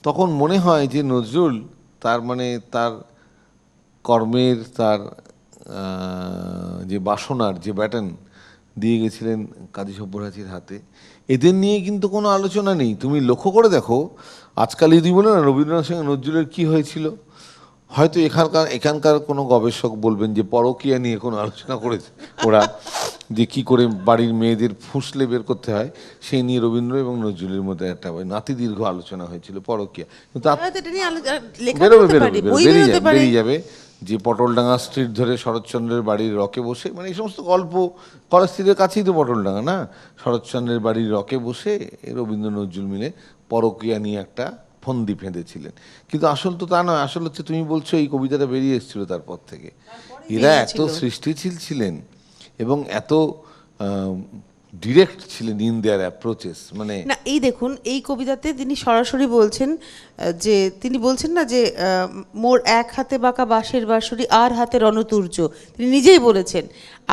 তখন মনে হয় যে নজরুল তার মানে তার কর্মের, তার যে বাসনার যে ব্যাটন দিয়ে গেছিলেন কাজী সব্যসাচীর হাতে, এদের নিয়ে কিন্তু কোনো আলোচনা নেই। তুমি লক্ষ্য করে দেখো, আজকাল যদি বলে না রবীন্দ্রনাথ সঙ্গে নজরুলের কী হয়েছিল, হয়তো এখানকার কোনো গবেষক বলবেন যে পরকীয়া নিয়ে কোনো আলোচনা করেছে ওরা, যে কি করে বাড়ির মেয়েদের ফুসলে বের করতে হয়, সেই নিয়ে রবীন্দ্র এবং নজরুলের মধ্যে একটা নাতিদীর্ঘ আলোচনা হয়েছিল, পরকীয়া। কিন্তু বেরিয়ে যাবে যে পটলডাঙ্গা স্ট্রিট ধরে শরৎচন্দ্রের বাড়ির রকে বসে, মানে এই সমস্ত গল্প, কলেজের কাছেই তো পটলডাঙ্গা না, শরৎচন্দ্রের বাড়ির রকে বসে রবীন্দ্র নজরুল মিলে পরকীয়া নিয়ে একটা ফন্দি ফেঁদেছিলেন। কিন্তু আসল তো তা নয়, আসল হচ্ছে তুমি বলছো এই কবিতাটা বেরিয়ে এসেছিল তারপর থেকে। এরা এত সৃষ্টিশীল ছিলেন এবং এত ডিরেক্ট ছিলেন ইন দেয়ার অ্যাপ্রোচেস। মানে না, এই দেখুন এই কবিতাতে তিনি সরাসরি বলছেন যে, তিনি বলছেন না যে মোর এক হাতে বাঁকা বাঁশের বাঁশরি আর হাতে রণতুর্য, তিনি নিজেই বলেছেন।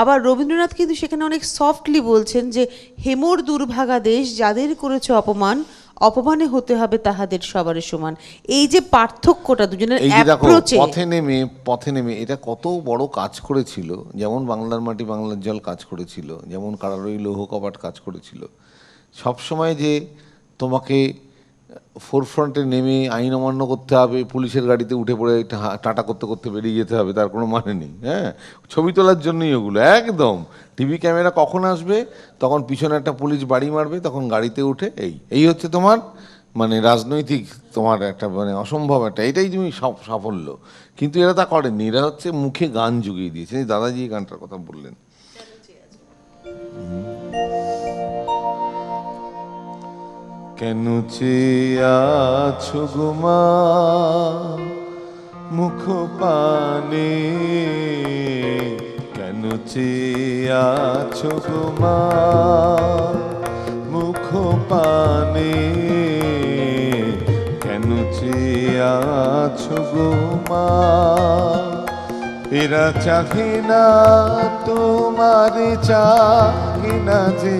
আবার রবীন্দ্রনাথ কিন্তু সেখানে অনেক সফটলি বলছেন যে হেমোর দুর্ভাগা দেশ যাদের করেছে অপমান, অপমানে হতে হবে তাহাদের সবার সমান। এই যে পার্থক্যটা দুজনের অ্যাপ্রোচে, পথে নেমে এটা কত বড় কাজ করেছিল। যেমন বাংলার মাটি বাংলার জল কাজ করেছিল, যেমন কারারই লৌহ কপাট কাজ করেছিল। সবসময় যে তোমাকে ফোরফ্রন্টে নেমে আইন অমান্য করতে হবে, পুলিশের গাড়িতে উঠে পড়ে টাটা করতে করতে বেরিয়ে যেতে হবে, তার কোনো মানে নেই। হ্যাঁ, ছবি তোলার জন্যই ওগুলো একদম। টিভি ক্যামেরা কখন আসবে, তখন পিছনে একটা পুলিশ বাড়ি মারবে, তখন গাড়িতে উঠে এই হচ্ছে তোমার মানে রাজনৈতিক তোমার একটা মানে অসম্ভব একটা, এটাই তুমি সাফল্য। কিন্তু এরা তা করেননি, এরা হচ্ছে মুখে গান জুগিয়ে দিয়েছে। দাদাজি এই গানটার কথা বললেন, কেন চেয়ে আছো গো মা মুখ পানে, কেন চেয়ে আছো গো মা মুখ পানে, কেন চেয়ে আছো গো মা, এরা চাহে না তোমার, চাহে না যে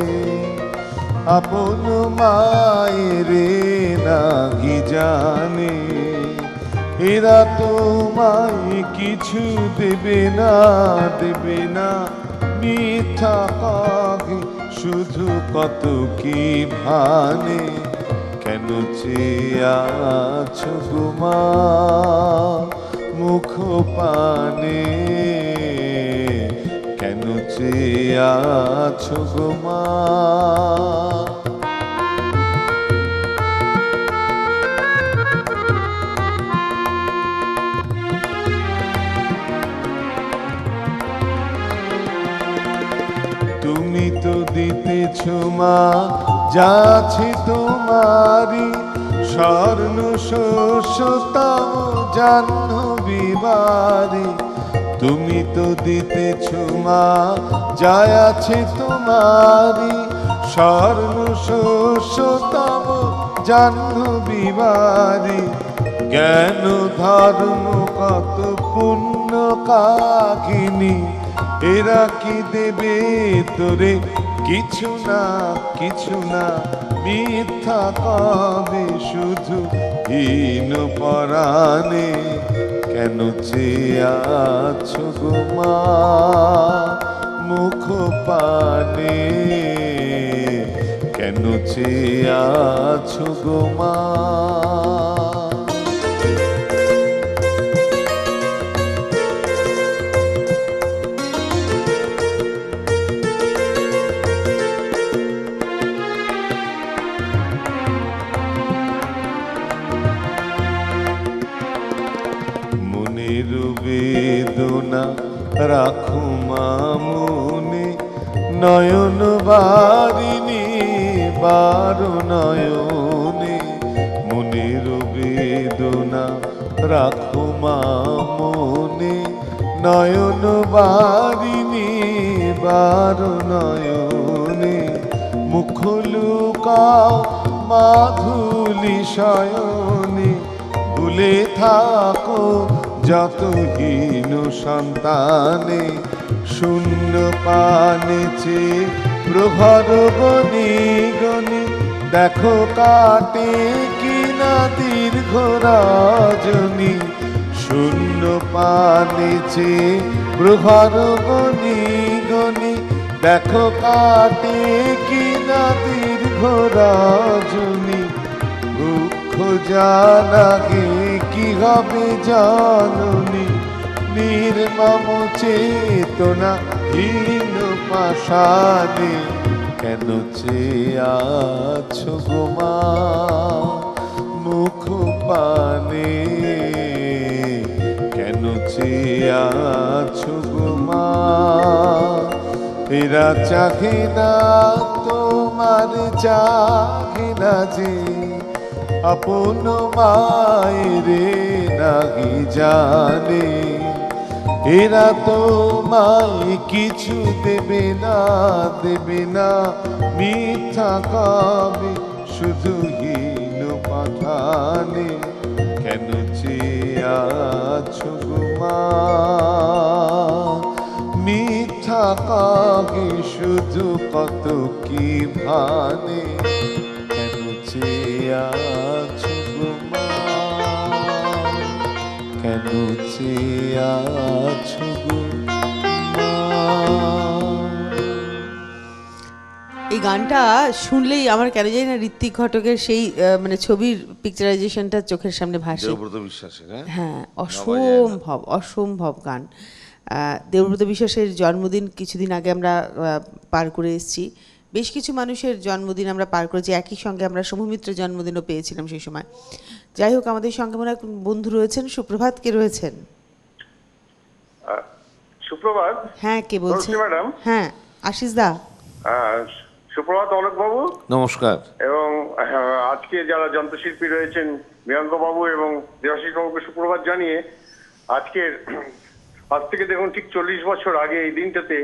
আপন মায়ের নাগি জানে, এরা তোমায় কিছু দেবে না, দেবে না, মিথ্যা কাগে শুধু কত কি ভানে, কেন চেয়ে আছো গো মা মুখ পানে, কেন চেয়ে আছো গো মা। তুমি তো দিতেছ মা যাচ্ছে তোমারি, স্বর্ণ শস্যতাও জাহ্নবী বাড়ি, তুমি তো দিতেছ মা যায় আছে তোমারি, স্বর্ণ শস্যতাও জাহ্নবী বাড়ি, জ্ঞান ধর্ম কত পুণ্য কাহিনী, এরা কি দেবে তোরে কিছু না, কিছু না, মিথ্যা কবে শুধু হীন পরাণে, কেন চেয়ে আছো গো মা মুখ পানে, কেন চেয়ে আছো গো মা। বেদনা রাখো মা মনে, নয়ন বারিণী বারুণয়নে মনের বেদনা রাখো মা মনে নয়ন বারিণী বারুণয়নে মুখ লুকাও মাধুলি শয়নে ভুলে থাকো যত হীন সন্তানে শূন্য পানে চেয়ে প্রহর গনি গনি দেখো কাটে কিনা দীর্ঘ রজনী শূন্য পানে চেয়ে প্রহর গনি গনি দেখো কাটে কিনা দীর্ঘ রজনী দুঃখ জানাগে কি হবে জননী নির্মম চেতনা হীন পাষাণে কেন চেয়ে আছো গো মা মুখ পানে কেন চেয়ে আছো গো মা এরা চাহে না তোমার চাহে না যে আপন মায়েরে নাহি জানে এরা তোমায় কিছু দেবে না মিথ্যা কবে শুধু হীন পাঠানে কেন চেয়ে আছো গো মা মিথ্যা কবে শুধু কত কি ভানে কেন চেয়ে আছো গো মা কেন চেয়ে আছো গো মা। এই গানটা শুনলেই আমার কেন জানি না ঋত্বিক ঘটকের সেই মানে ছবির পিকচারাইজেশনটা চোখের সামনে ভাসে। দেবব্রত বিশ্বাসের হ্যাঁ, অসম্ভব অসম্ভব গান। দেবব্রত বিশ্বাসের জন্মদিন কিছুদিন আগে আমরা পার করে এসেছি। বেশ কিছু মানুষের জন্মদিন আমরা পার করেছি, একই সঙ্গে আমরা সৌমিত্রের জন্মদিনও পেয়েছিলাম সেই সময়। যাই হোক, আমাদের সঙ্গে মনে হয় বন্ধু রয়েছেন। সুপ্রভাত, কে রয়েছেন? সুপ্রভাত। হ্যাঁ, কে বলছেন? ম্যাডাম। হ্যাঁ, আশিস দা। সুপ্রভাত অলোক বাবু। নমস্কার। এবং আজকে যারা যন্ত্রশিল্পী রয়েছেন মীরাঙ্ক বাবু এবং দেবাশিস বাবুকে সুপ্রভাত জানিয়ে আজ থেকে দেখুন ঠিক 40 বছর আগে এই দিনটাতে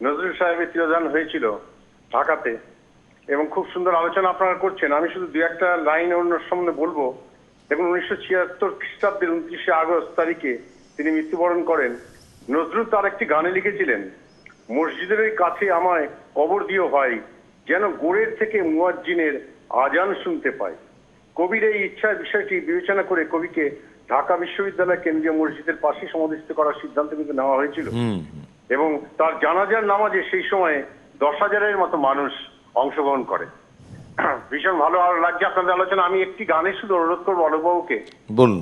নজরুল সাহেবের তিরোধান হয়েছিল ঢাকাতে, এবং খুব সুন্দর আলোচনা আপনারা করছেন। আমি শুধু দু একটা লাইন অন্য সামনে বলবো। দেখুন, 1976 খ্রিস্টাব্দের 29শে আগস্ট তারিখে তিনি মৃত্যুবরণ করেন। নজরুল তার একটি গানে লিখেছিলেন, মসজিদের কাছে আমায় কবর দিও ভাই, যেন গোড়ের থেকে মুয়াজ্জিনের আজান শুনতে পাই। কবির এই ইচ্ছার বিষয়টি বিবেচনা করে কবিকে ঢাকা বিশ্ববিদ্যালয় কেন্দ্রীয় মসজিদের পাশে সমাধিস্থ করার সিদ্ধান্ত কিন্তু নেওয়া হয়েছিল, এবং তার জানাজার নামাজে সেই সময়ে 10,000-এর মতো মানুষ অংশগ্রহণ করে। ভীষণ ভালো লাগছে আপনাদের আলোচনা। আমি একটি গানে শুধু অনুরোধ করবো অলোকবাবুকে,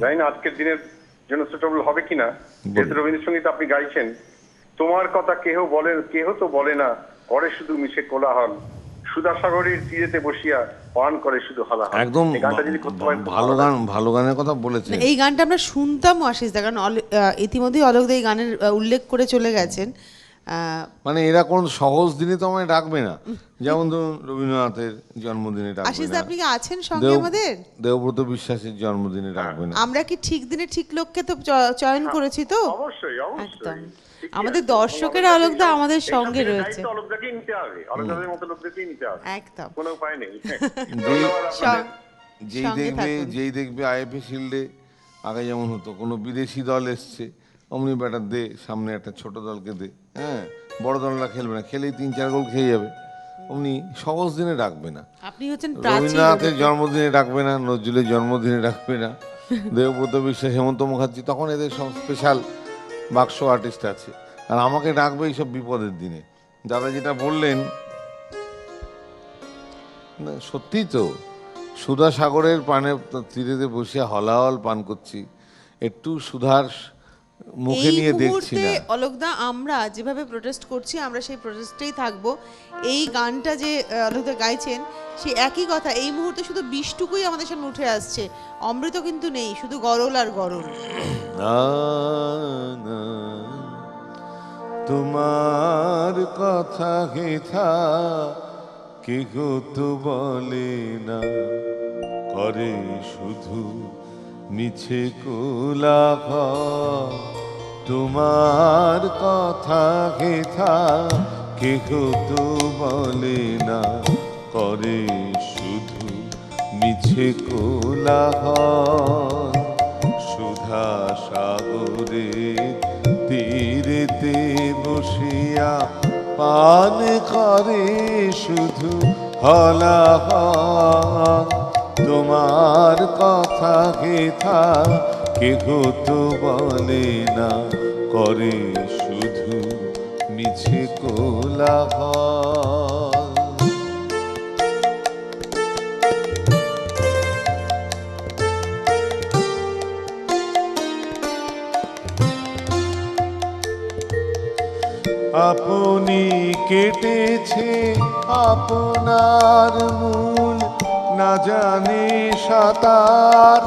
জানি না আজকের দিনের জন্য সুটেবল হবে কিনা, যেহেতু রবীন্দ্রসঙ্গীত আপনি গাইছেন। তোমার কথা কেহ তো বলে না, করে শুধু মিশে কোলাহল, সুধাসাগরের তীরেতে বসিয়া পান করে শুধু হালাহাল। একদম ভালো গানের কথা বলেছেন। এই গানটা আমরা শুনতাম আশিস দা, কারণ ইতিমধ্যেই অলোক দা এই গানের উল্লেখ করে চলে গেছেন। মানে এরা কোন সহজ দিনে তো আমায় ডাকবে না, যেমন ধরুন রবীন্দ্রনাথের জন্মদিনে ডাকবে আশিস দা, না, আপনি কি আছেন সঙ্গে আমাদের? দেবব্রত বিশ্বাসের জন্মদিনে ডাকবে না। আমরা কি ঠিক দিনে ঠিক লোককে তো চয়ন করেছি তো? অবশ্যই একদম। আমাদের দর্শকেরা অলোক দা আমাদের সঙ্গে রয়েছে। অলোকদাকেই নিতে হবে, অলোকদাদের মতো লোকদেরকেই নিতে হবে, একদম, কোনো উপায় নেই। যেই দেখবে আইএফএ শিল্ডে আগে যেমন হতো, কোনো বিদেশি দল এসছে, অমনি ব্যাটার দে, সামনে একটা ছোট দলকে দে, হ্যাঁ, বড় দলরা খেলবে না, খেলেই 3-4 গোল খেয়ে যাবে, অমনি সহজ দিনে ডাকবে না। আপনি হচ্ছেন রবীন্দ্রনাথের জন্মদিনে ডাকবে না, নজরুলের জন্মদিনে ডাকবে না, দেবব্রত বিশ্বাস, হেমন্ত মুখার্জি, তখন এদের সব স্পেশাল বাক্স আর্টিস্ট আছে। আর আমাকে ডাকবে এইসব বিপদের দিনে। দাদা যেটা বললেন সত্যি তো, সুধা সাগরের পানে তীরেতে বসে হলাহল পান করছি, একটু সুধার মুখে নিয়ে দেখছি না। অলোকদা, আমরা যেভাবে প্রোটেস্ট করছি, আমরা সেই প্রোটেস্টেই থাকবো। এই গানটা যে অলোকদা গাইছেন, সে একই কথা। এই মুহূর্তে শুধু বিষটুকুই আমাদের সামনে উঠে আসছে, অমৃত কিন্তু নেই, শুধু গরল আর গরল। তোমার কথা হেথা কেহ তো বলে না, করে শুধু মিছে কোলাহল। তোমার কথা হেথা কেহ তো বলে না, করে শুধু মিছে কোলাহল। সুধা সাগরে তীরেতে বসিয়া পান করে শুধু হলাহল। তোমার কথা হেথা কেহ তো বলে না, করে শুধু মিছে কোলাহল। আপনি কেটেছে আপনার মূল, না জানে সাঁতার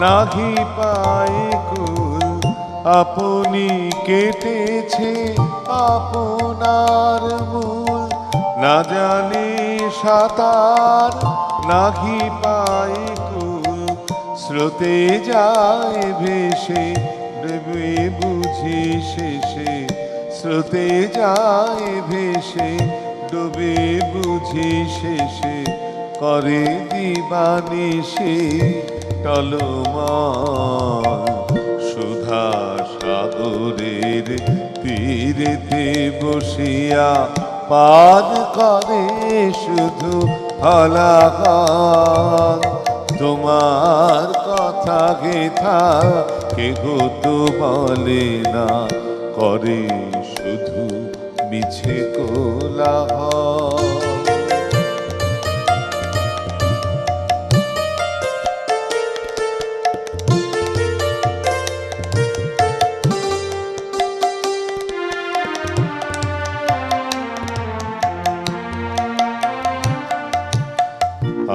নাহি পায় কুল। আপনি কেটেছে আপনার মূল, না জানে সাঁতার নাহি পায় কুল। স্রোতে যায় ভেসে ডুবে বুঝি শেষে, স্রোতে যায় ভেসে ডুবে বুঝি শেষে। করে দিবানিশি টলমল। সুধা সাগরের তীরেতে বসিয়া পান করে শুধু হলাহল। তোমার কথা গেথা কেহ তো বলে না, করে শুধু মিছে কোলাহল।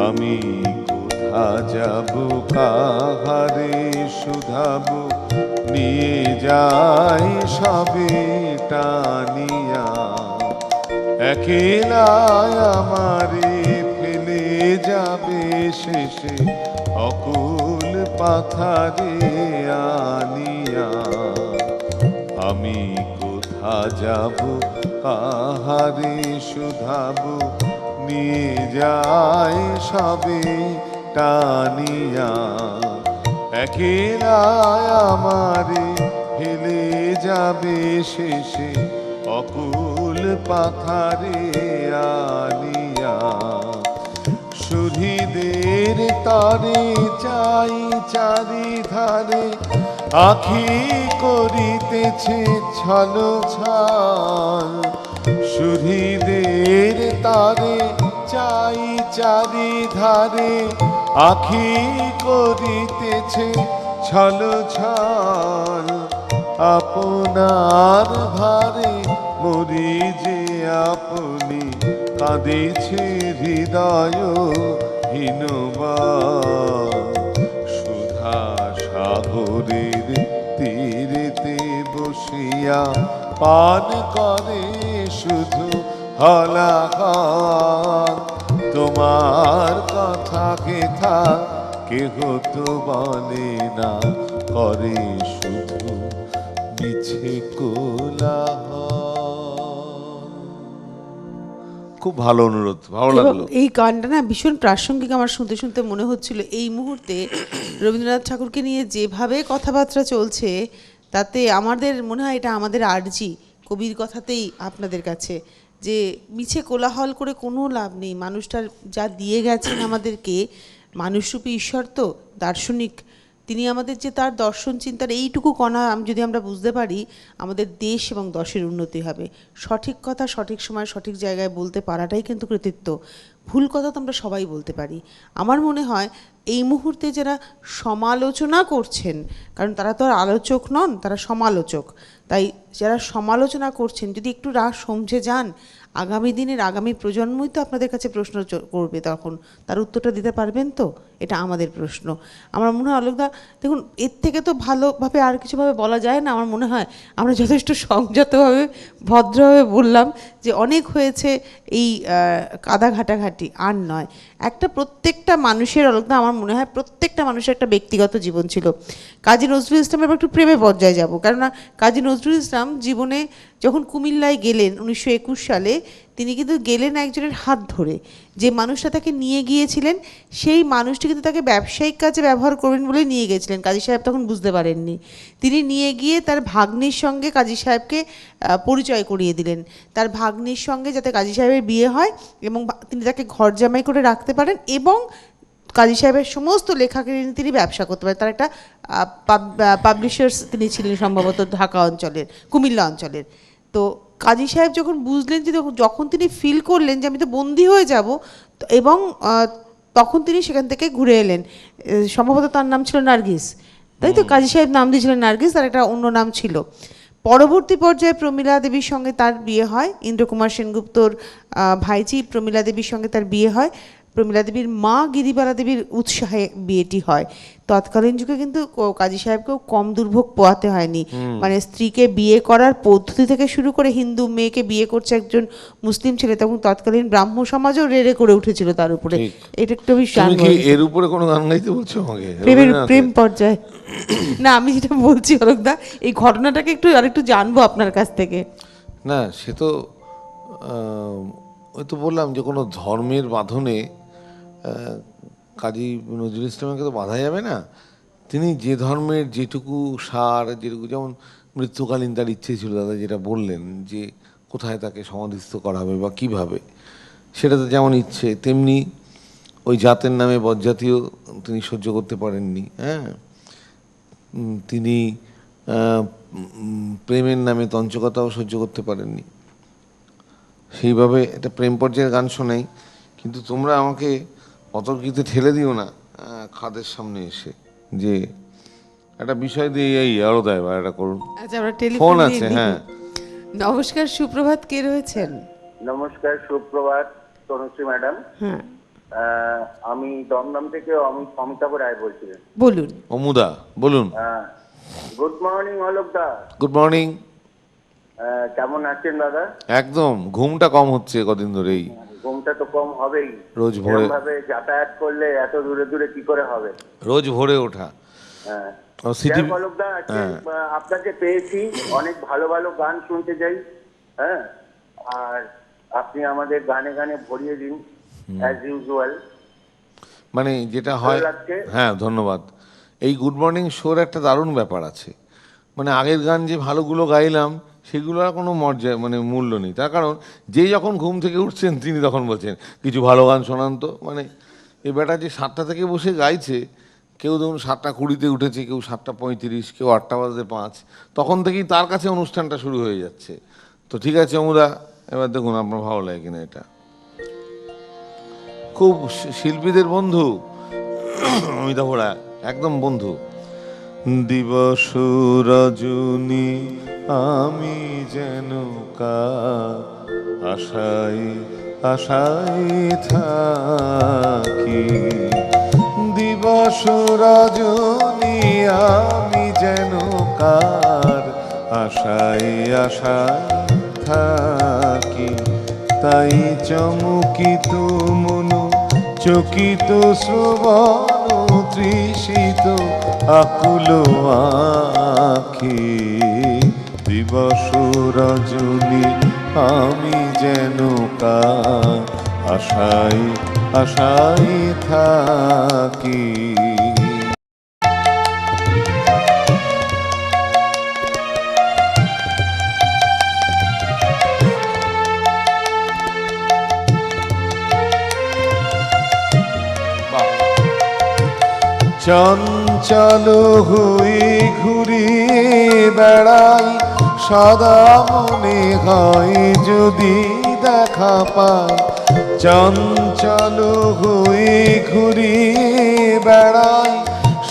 আমি কোথা যাব কাহারে শুধাবো, নিয়ে যাই সবে টানিয়া। একলা আমারে ফেলে যাবে শেষে অকুল পাথারে আনিয়া। আমি কোথা যাব কাহারে শুধাবো, নিয়ে যায় সবে টানিয়া। একলা আমারে ফেলে যাবে শেষে অকুল পাথারে আনিয়া। সুহৃদের তরে চাই চারিধারে, আখি করিতেছে ছল ছল। সুহৃদের তারে চাই চারিধারে, আখি করিতেছে ছল ছল। আপনার ভারে মরি যে আপনি, কাঁদিছে হৃদয় হীনবল। সুধা সাগরের তীরেতে বসিয়া পান করে শুধু হলাহল। তোমার কথা কেথা কেহ তো বলে না, করে শুধু মিছে কোলাহল। খুব ভালো অনুরোধ, ভালো এবং লাগলো। এই গানটা না ভীষণ প্রাসঙ্গিক আমার শুনতে শুনতে মনে হচ্ছিল। এই মুহূর্তে রবীন্দ্রনাথ ঠাকুরকে নিয়ে যেভাবে কথাবার্তা চলছে, তাতে আমাদের মনে হয় এটা আমাদের আর্জি কবির কথাতেই আপনাদের কাছে, যে মিছে কোলাহল করে কোনো লাভ নেই। মানুষটার যা দিয়ে গেছেন আমাদেরকে, মানুষরূপী ঈশ্বর তো দার্শনিক, তিনি আমাদের যে তার দর্শন চিন্তার এইটুকু কণা যদি আমরা বুঝতে পারি, আমাদের দেশ এবং দশের উন্নতি হবে। সঠিক কথা সঠিক সময় সঠিক জায়গায় বলতে পারাটাই কিন্তু কৃতিত্ব। ভুল কথা তো আমরা সবাই বলতে পারি। আমার মনে হয় এই মুহূর্তে যারা সমালোচনা করছেন, কারণ তারা তো আর আলোচক নন, তারা সমালোচক, তাই যারা সমালোচনা করছেন যদি একটু রাগ সমঝে যান, আগামী দিনের আগামী প্রজন্মই তো আপনাদের কাছে প্রশ্ন করবে, তখন তার উত্তরটা দিতে পারবেন তো? এটা আমাদের প্রশ্ন। আমার মনে হয় অলোকদা, দেখুন এর থেকে তো ভালোভাবে আর কিছুভাবে বলা যায় না। আমার মনে হয় আমরা যথেষ্ট সংযতভাবে ভদ্রভাবে বললাম যে অনেক হয়েছে এই কাদা ঘাটাঘাটি, আর নয়। একটা প্রত্যেকটা মানুষের, অলোকদা আমার মনে হয় প্রত্যেকটা মানুষের একটা ব্যক্তিগত জীবন ছিল। কাজী নজরুল ইসলামের একটু প্রেমে পর্যায়ে যাব, কেননা কাজী নজরুল ইসলাম জীবনে যখন কুমিল্লায় গেলেন 1921 সালে, তিনি কিন্তু গেলেন একজনের হাত ধরে। যে মানুষটা তাকে নিয়ে গিয়েছিলেন সেই মানুষটি কিন্তু তাকে ব্যবসায়িক কাজে ব্যবহার করবেন বলে নিয়ে গেছিলেন। কাজী সাহেব তখন বুঝতে পারেননি। তিনি নিয়ে গিয়ে তার ভাগ্নির সঙ্গে কাজী সাহেবকে পরিচয় করিয়ে দিলেন, তার ভাগ্নির সঙ্গে যাতে কাজী সাহেবের বিয়ে হয় এবং তিনি তাকে ঘর জামাই করে রাখতে পারেন, এবং কাজী সাহেবের সমস্ত লেখাকে নিয়ে তিনি ব্যবসা করতে পারেন। তার একটা পাবলিশার্স তিনি ছিলেন সম্ভবত ঢাকা অঞ্চলের, কুমিল্লা অঞ্চলের। তো কাজী সাহেব যখন বুঝলেন যে, যখন তিনি ফিল করলেন যে আমি তো বন্দি হয়ে যাব, এবং তখন তিনি সেখান থেকে ঘুরে এলেন। সম্ভবত তার নাম ছিল নার্গিস, তাই তো? কাজী সাহেব নাম দিয়েছিলেন নার্গিস, তার একটা অন্য নাম ছিল। পরবর্তী পর্যায়ে প্রমীলা দেবীর সঙ্গে তার বিয়ে হয়, ইন্দ্রকুমার সেনগুপ্তর ভাইঝি প্রমীলা দেবীর সঙ্গে তার বিয়ে হয়। প্রমীলা দেবীর মা গিরিবালা দেবীর উৎসাহে বিয়েটি হয়। তৎকালীন যুগে কিন্তু কাজী সাহেবকেও কম দুর্ভোগ পোহাতে হয়নি। মানে স্ত্রীকে বিয়ে করার পদ্ধতি থেকে শুরু করে, হিন্দু মেয়েকে বিয়ে করছে একজন মুসলিম ছেলে, তখন তৎকালীন ব্রাহ্ম সমাজও রেড়ে করে উঠেছিল তার উপরে। এটা একটু এর উপরে কোনো গান গাইতে বলছো আমাকে? প্রেম পর্যায়ে না, আমি যেটা বলছি অলোকদা, এই ঘটনাটাকে একটু আরেকটু জানবো আপনার কাছ থেকে। না, সে তো ওই তো বললাম যে কোনো ধর্মের বাঁধনে কাজী নজরুল ইসলামকে তো বাঁধা যাবে না। তিনি যে ধর্মের যেটুকু সার, যেটুকু, যেমন মৃত্যুকালীন তার ইচ্ছে ছিল, দাদা যেটা বললেন যে কোথায় তাকে সমাধিস্থ করা হবে বা কীভাবে, সেটা তো যেমন ইচ্ছে, তেমনি ওই জাতের নামে বজ্জাতিও তিনি সহ্য করতে পারেননি। হ্যাঁ, তিনি প্রেমের নামে তঞ্চকতাও সহ্য করতে পারেননি। সেইভাবে একটা প্রেম পর্যায়ের গান শোনাই, কিন্তু তোমরা আমাকে অতর্কিতে ঠেলে দিও না খাদের সামনে এসে যে একটা বিষয় দিয়ে এই আরো দেয় বা এটা করুন। আচ্ছা, আমরা টেলিফোন ফোন আছে। হ্যাঁ, নমস্কার, সুপ্রভাত, কে রয়েছেন? নমস্কার, সুপ্রভাত তনুশ্রী ম্যাডাম। হ্যাঁ, আমি দমদম থেকে অমিতাভ রায় বলছিলেন। বলুন। অমুদা বলুন। Good morning Alok da. Good morning. কেমন আছেন দাদা? একদম, ঘুমটা কম হচ্ছে কদিন ধরেই। ঘুমটা তো কম হবেই, রোজ ভোরে ভাবে যাতায়াত করলে এত দূরে দূরে কি করে হবে? রোজ ভোরে ওঠা। হ্যাঁ, সিটি অলোক দা, আপনাকে পেয়েছি, অনেক ভালো ভালো গান শুনতে যাই। হ্যাঁ, আর আপনি আমাদের গানে গানে ভরিয়ে দিন অ্যাজ ইউজুয়াল। মানে যেটা হয়, হ্যাঁ ধন্যবাদ। এই গুড মর্নিং শোর একটা দারুণ ব্যাপার আছে। মানে আগের গান যে ভালোগুলো গাইলাম সেগুলোর কোনো মর্যাদা, মানে মূল্য নেই। তার কারণ যেই যখন ঘুম থেকে উঠছেন তিনি তখন বলছেন কিছু ভালো গান শোনান তো। মানে এই ব্যাটা যে 7টা থেকে বসে গাইছে, কেউ ধরুন 7:20 উঠেছে, কেউ 7:35, কেউ 8:05, তখন থেকেই তার কাছে অনুষ্ঠানটা শুরু হয়ে যাচ্ছে। তো ঠিক আছে অমুদা, এবার দেখুন আপনার ভালো লাগে কিনা। এটা খুব শিল্পীদের বন্ধু অমিতাভ রায়, একদম বন্ধু। দিবস রজনী আমি যেন কার আশায় আশায় থাকি, দিবস রজনী আমি যেন কার আশায় আশায় থাকি, তাই চমকিত মন চকিত শ্রবণ তৃষিত আকুল আখি, দিবস রজনী আমি যেন কার আশায় আশায় থাকি। চঞ্চল হয়ে ঘুরে বেড়াই সদা মনে হয় যদি দেখা পাই, চঞ্চল হয়ে ঘুরে বেড়াই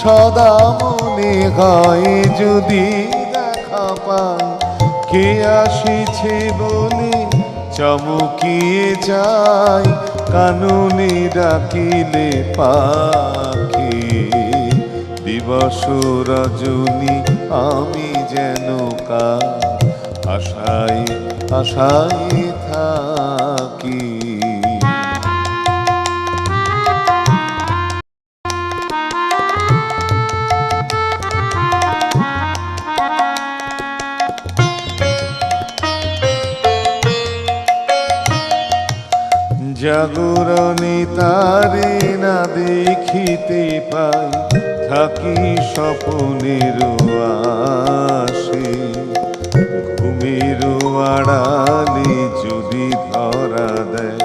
সদা মনে হয় যদি দেখা পাই, কে আসিছে বলে চমকিয়ে যায়, কাননে ডাকিলে পাখি। দিবস রজনী আমি যেন কার আশায় আশায় থাকি। জাগরণে তারে না দেখিতে পাই, থাকি স্বপনের আশে। ঘুমের আড়ালে যদি ধরা দেয়,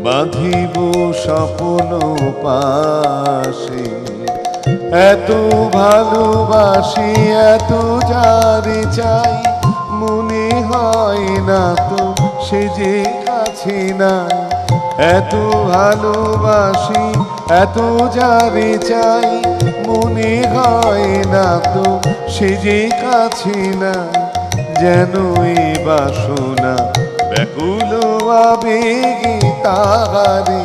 বাঁধিব স্বপ্ন পাশে। এত ভালোবাসি এত যারে চাই, মনে হয় না তো সে যে কাছে নাই। এত ভালোবাসি এত যারে চাই, মনে হয় না তো সে যে কাছে নাই। যেন এ বাসনা ব্যাকুল আবেগে তাহারে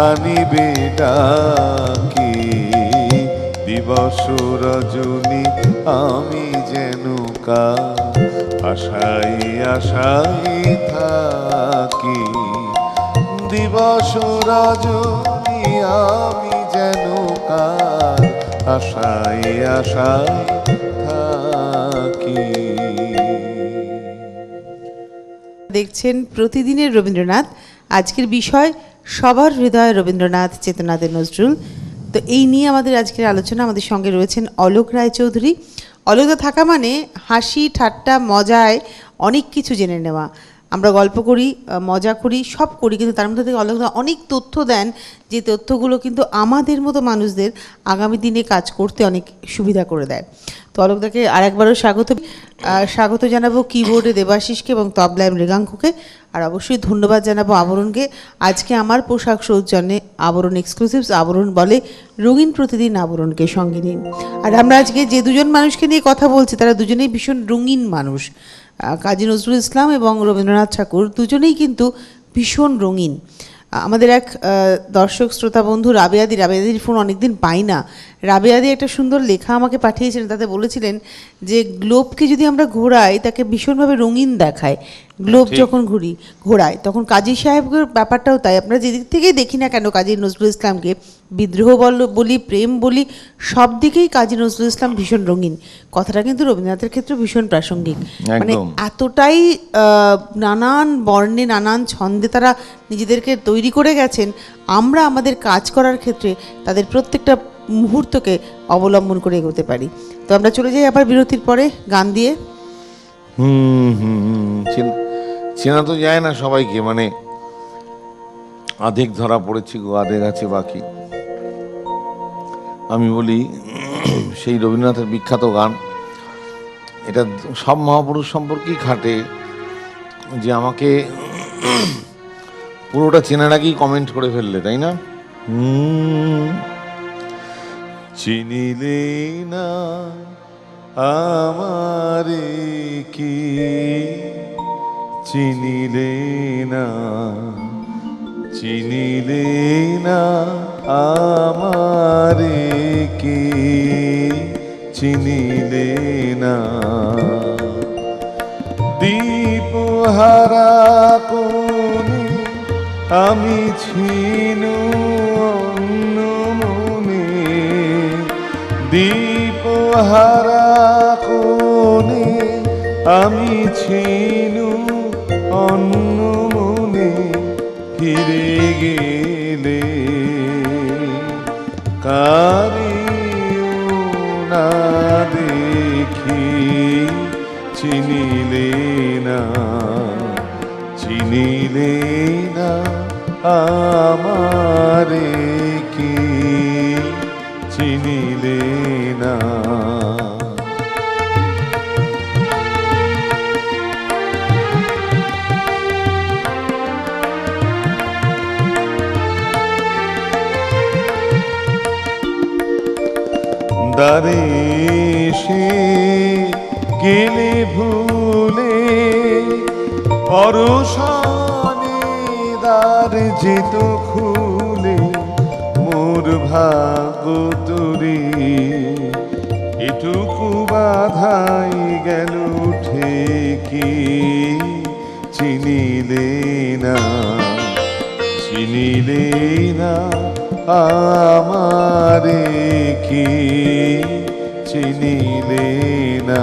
আনিবে ডাকি। দিবস রজনী আমি যেন কার আশায় আশায় থাকি। দিবস রজনী আমি যেন কার আশায় আশায় থাকি। দেখছেন প্রতিদিনের রবীন্দ্রনাথ। আজকের বিষয় সবার হৃদয় রবীন্দ্রনাথ, চেতনাদের নজরুল। তো এই নিয়ে আমাদের আজকের আলোচনা। আমাদের সঙ্গে রয়েছেন অলোক রায়চৌধুরী। অলোকদা থাকা মানে হাসি ঠাট্টা মজায় অনেক কিছু জেনে নেওয়া। আমরা গল্প করি, মজা করি, সব করি, কিন্তু তার মধ্যে থেকে অলোকদা অনেক তথ্য দেন, যে তথ্যগুলো কিন্তু আমাদের মতো মানুষদের আগামী দিনে কাজ করতে অনেক সুবিধা করে দেয়। তো অলোকদাকে আরেকবারও স্বাগত জানাবো কিবোর্ডে দেবাশিসকে এবং তবলায় মৃগাঙ্ককে। আর অবশ্যই ধন্যবাদ জানাবো আবরণকে। আজকে আমার পোশাক সৌজন্যে আবরণ এক্সক্লুসিভস, আবরণ বলে রঙিন প্রতিদিন আবরণকে সঙ্গে নিন। আর আমরা আজকে যে দুজন মানুষকে নিয়ে কথা বলছি, তারা দুজনেই ভীষণ রঙিন মানুষ। কাজী নজরুল ইসলাম এবং রবীন্দ্রনাথ ঠাকুর দুজনেই কিন্তু ভীষণ রঙিন। আমাদের এক দর্শক শ্রোতা বন্ধু রাবেয়াদির ফোন অনেকদিন পাই না। রাবেয়াদি একটা সুন্দর লেখা আমাকে পাঠিয়েছিলেন, তাতে বলেছিলেন যে গ্লোবকে যদি আমরা ঘোরাই তাকে ভীষণভাবে রঙিন দেখায়। গ্লোব যখন ঘোরায় তখন কাজী সাহেবের ব্যাপারটাও তাই। আপনারা যেদিক থেকেই দেখি না কেন কাজী নজরুল ইসলামকে, বিদ্রোহ বলি, প্রেম বলি, সব দিকেই কাজী নজরুল ইসলাম ভীষণ রঙিন। কথাটা কিন্তু রবীন্দ্রনাথের ক্ষেত্রে ভীষণ প্রাসঙ্গিক। মানে এতটাই নানান বর্ণে নানান ছন্দে তারা নিজেদেরকে তৈরি করে গেছেন, আমরা আমাদের কাজ করার ক্ষেত্রে তাদের প্রত্যেকটা মুহূর্তকে অবলম্বন করে এগোতে পারি। তো আমরা চলে যাই আবার বিরতির পরে গান দিয়ে। চেনা তো যায় না সবাইকে, মানে আধেক ধরা পড়েছি গো, আধেক আছে বাকি। আমি বলি সেই রবীন্দ্রনাথের বিখ্যাত গান, এটা সব মহাপুরুষ সম্পর্কেই খাটে, যে আমাকে পুরোটা চেনার আগেই কমেন্ট করে ফেললে, তাই না? চিনিলে না আমারে কি, চিনিলে না, চিনিলে না আমারে কি, চিনিলে না। দীপহারা কোণে আমি ছিনু অন্য মনে, দীপহারা কোণে আমি ছিনু অন্য মনে। ফিরে গেলে কারিও না দেখি, চিনিলে না, চিনিলে না আমারে কি, চিনিলে না। দ্বারে সে গেলে ভুলে পরশানে দ্বার যেত খুলে মোর ভাগ্য তরি এটুকু বাধাই গেল ঠেকি চিনিলে না চিনিলে না আমারে কি চিনিলে না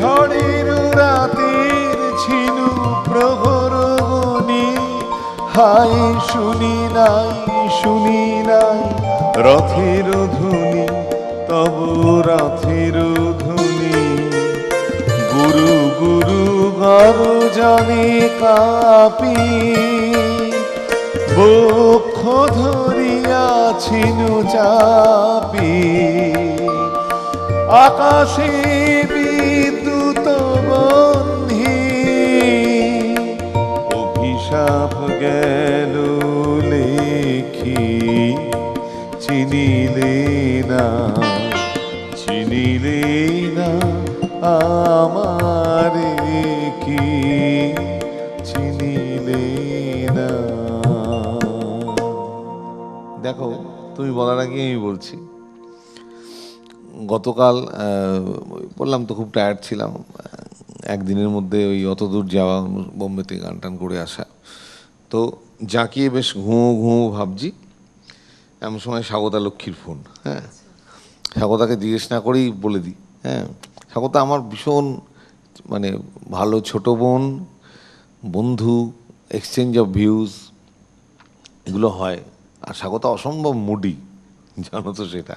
ঝড়ের রাতের ছিল প্রহর গনি হাই শুনি নাই রথের ধ্বনি তব রথের ধ্বনি গুরু গুরু গর্জনে কাপি বক্ষ ধরিয়াছিল চাপি আকাশে বিদ্যুৎ বন্ধি অভিশাপ গেল লেখি চিনিলে না আমারে কি চিনিলে না। দেখো, তুমি বলার আগে আমি বলছি, গতকাল বললাম তো খুব টায়ার্ড ছিলাম, একদিনের মধ্যে ওই অত দূর যাওয়া, বোম্বেতে গান টান করে আসা, তো জাঁকিয়ে বেশ ঘুমো ভাবছি, এমন সময় স্বাগতা লক্ষ্মীর ফোন। হ্যাঁ, স্বাগতাকে জিজ্ঞেস না করেই বলে দিই, হ্যাঁ, স্বাগতা আমার ভীষণ মানে ভালো ছোট বোন, বন্ধু, এক্সচেঞ্জ অফ ভিউজ এগুলো হয়। আর স্বাগতা অসম্ভব মুডি, জানো তো সেটা,